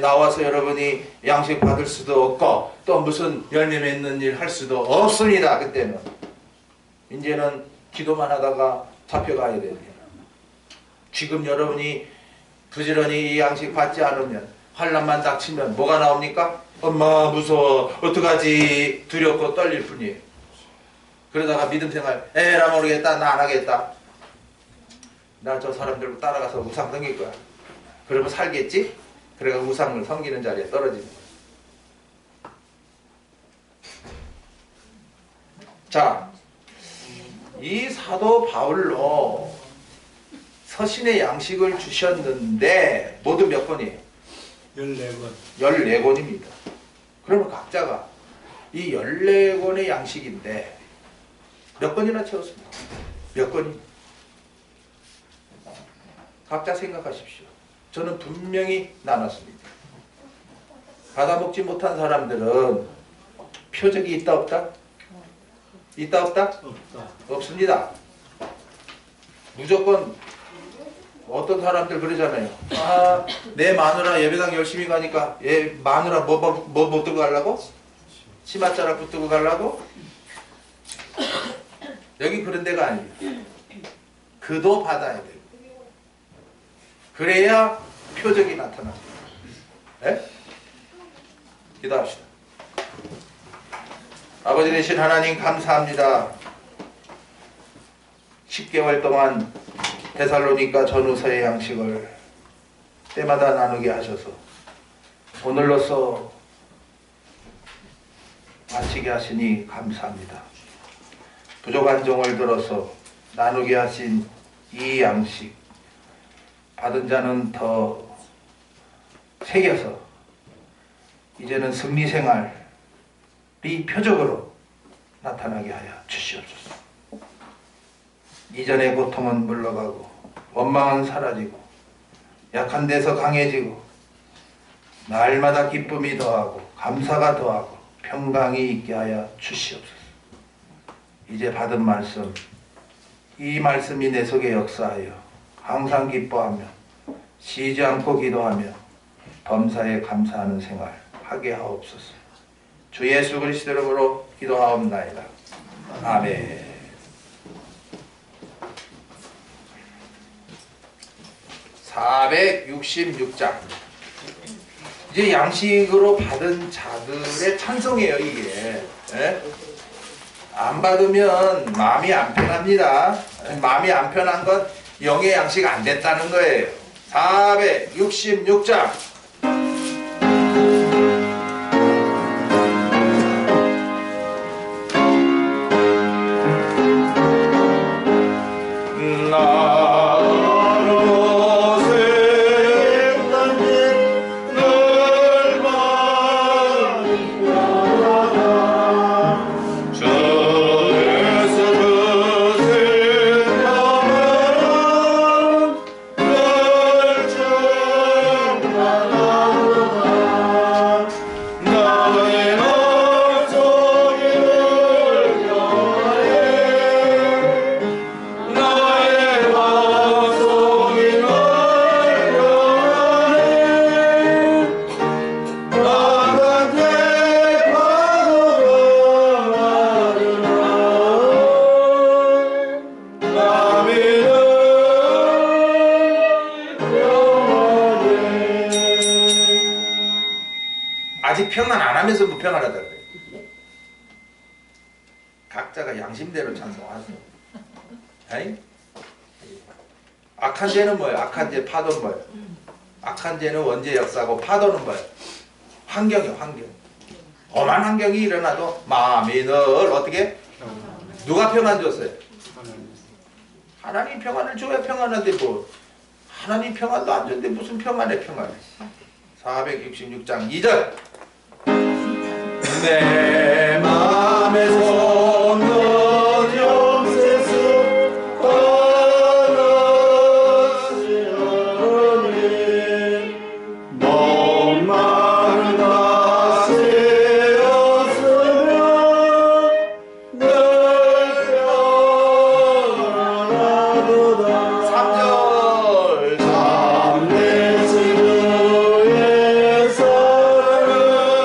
D: 나와서 여러분이 양식 받을 수도 없고 또 무슨 열매 맺는 일 할 수도 없습니다. 그때는 이제는 기도만 하다가 잡혀가야 됩니다. 지금 여러분이 부지런히 이 양식 받지 않으면 환난만 닥치면 뭐가 나옵니까? 엄마 무서워 어떡하지 두렵고 떨릴 뿐이에요. 그러다가 믿음 생활 에라 모르겠다 나 안 하겠다. 나 저 사람들 따라가서 우상 섬길 거야. 그러면 살겠지? 그래가 우상을 섬기는 자리에 떨어지는 거야. 자, 이 사도 바울로 서신의 양식을 주셨는데 모두 몇 권이에요?
C: 14권.
D: 14권입니다. 그러면 각자가 이 14권의 양식인데 몇 권이나 채웠습니까? 몇 권이? 각자 생각하십시오. 저는 분명히 나눴습니다. 받아먹지 못한 사람들은 표적이 있다 없다? 있다 없다?
C: 없다.
D: 없습니다. 무조건 어떤 사람들 그러잖아요. 아, 내 마누라 예배당 열심히 가니까 얘 마누라 뭐 붙들고 가려고? 치맛자락 붙들고 가려고? 여기 그런 데가 아니에요. 그도 받아야 돼요. 그래야 표적이 나타납니다. 네? 기도합시다. 아버지 되신 하나님 감사합니다. 10개월 동안 데살로니가 전후서의 양식을 때마다 나누게 하셔서 오늘로써 마치게 하시니 감사합니다. 부족한 종을 들어서 나누게 하신 이 양식 받은 자는 더 새겨서 이제는 승리생활이 표적으로 나타나게 하여 주시옵소서. 이전의 고통은 물러가고
A: 원망은 사라지고 약한 데서 강해지고 날마다 기쁨이 더하고 감사가 더하고 평강이 있게 하여 주시옵소서. 이제 받은 말씀, 이 말씀이 내 속에 역사하여 항상 기뻐하며 쉬지 않고 기도하며 범사에 감사하는 생활 하게 하옵소서. 주 예수 그리스도 이름으로 기도하옵나이다. 아멘. 466장. 이제 양식으로 받은 자들의 찬송이에요, 이게. 예? 안 받으면 마음이 안 편합니다. 마음이 안 편한 건 영의 양식 안 됐다는 거예요. 466장. 아직 평안 안 하면서 무평안하다 그래요. 각자가 양심대로 찬송하세요. 에이? 악한 죄는 뭐예요? 악한 죄 파도는 뭐예요? 악한 죄는 원죄 역사고 파도는 뭐예요? 환경이에요. 환경. 험한 환경이 일어나도 마음이 늘 어떻게? 누가 평안 줬어요? 하나님 평안을 줘야 평안한데 뭐 하나님 평안도 안 줬는데 무슨 평안에 평안해. 466장 2절. 내 마음에서 넌 영세수 떠나시오니 목마른 다스였으며 늘 평안하도다. 3절. 참내 지루의 사랑을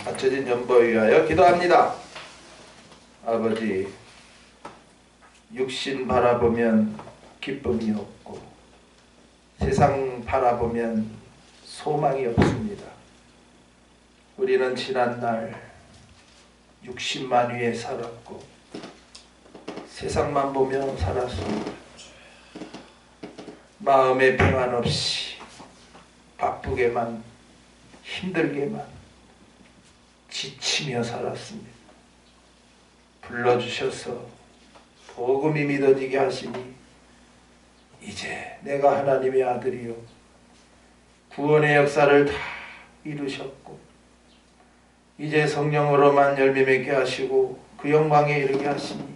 A: 갖춰진 연보에 위하여 기도합니다. 아버지, 육신 바라보면 기쁨이 없고 세상 바라보면 소망이 없습니다. 우리는 지난날 육신만 위해 살았고 세상만 보며 살았습니다. 마음의 평안 없이 바쁘게만 힘들게만 지치며 살았습니다. 불러주셔서 복음이 믿어지게 하시니 이제 내가 하나님의 아들이요 구원의 역사를 다 이루셨고 이제 성령으로만 열매 맺게 하시고 그 영광에 이르게 하시니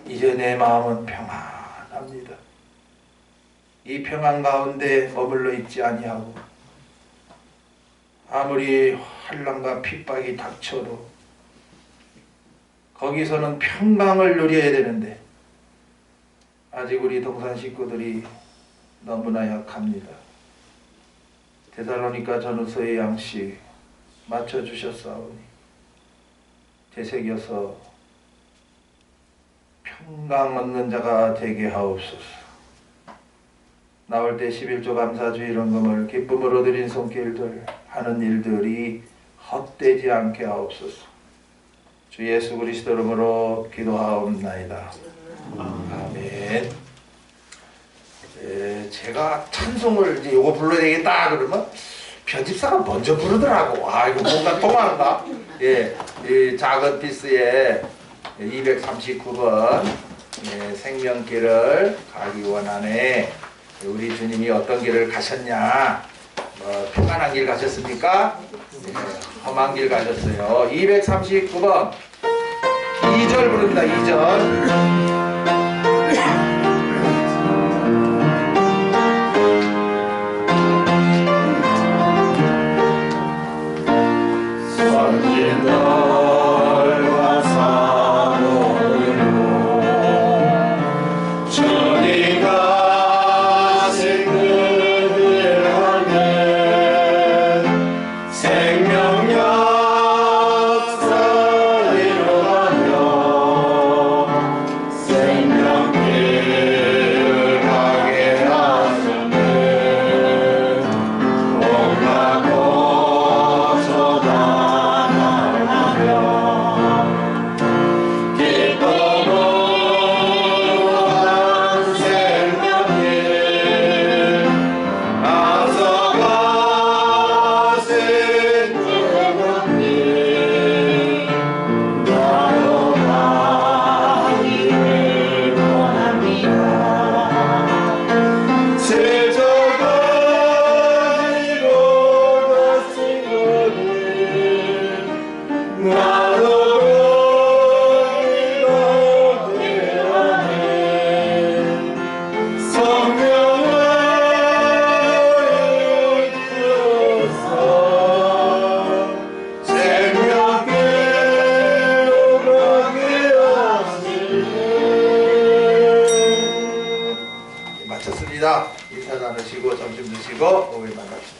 A: 이제 내 마음은 평안합니다. 이 평안 가운데 머물러 있지 아니하고 아무리 환난과 핍박이 닥쳐도 거기서는 평강을 누려야 되는데 아직 우리 동산 식구들이 너무나 약합니다. 데살로니가 전후서의 양식 맞춰주셨사오니 되새겨서 평강 얻는 자가 되게 하옵소서. 나올 때 11조 감사주 이런금을 기쁨으로 드린 손길들 하는 일들이 헛되지 않게 하옵소서. 주 예수 그리스도 이름으로 기도하옵나이다. 아멘. 제가 찬송을 이제 요거 불러야 되겠다 그러면 편집사가 먼저 부르더라고. 아 이거 뭔가 통하는가? 예, 이 작은 피스의 239번 생명길을 가기 원하네. 우리 주님이 어떤 길을 가셨냐? 평안한 길 가셨습니까? 험한 길 가셨어요. 239번 2절 부릅니다. 2절.
C: 선진들과 사모로 주님 가신 그들 안에 생명 역사 이루가며 생명길 가게 하셨네. 온갖 고소다
A: 마쳤습니다. 인사 나누시고 점심 드시고 오후에 만납시다.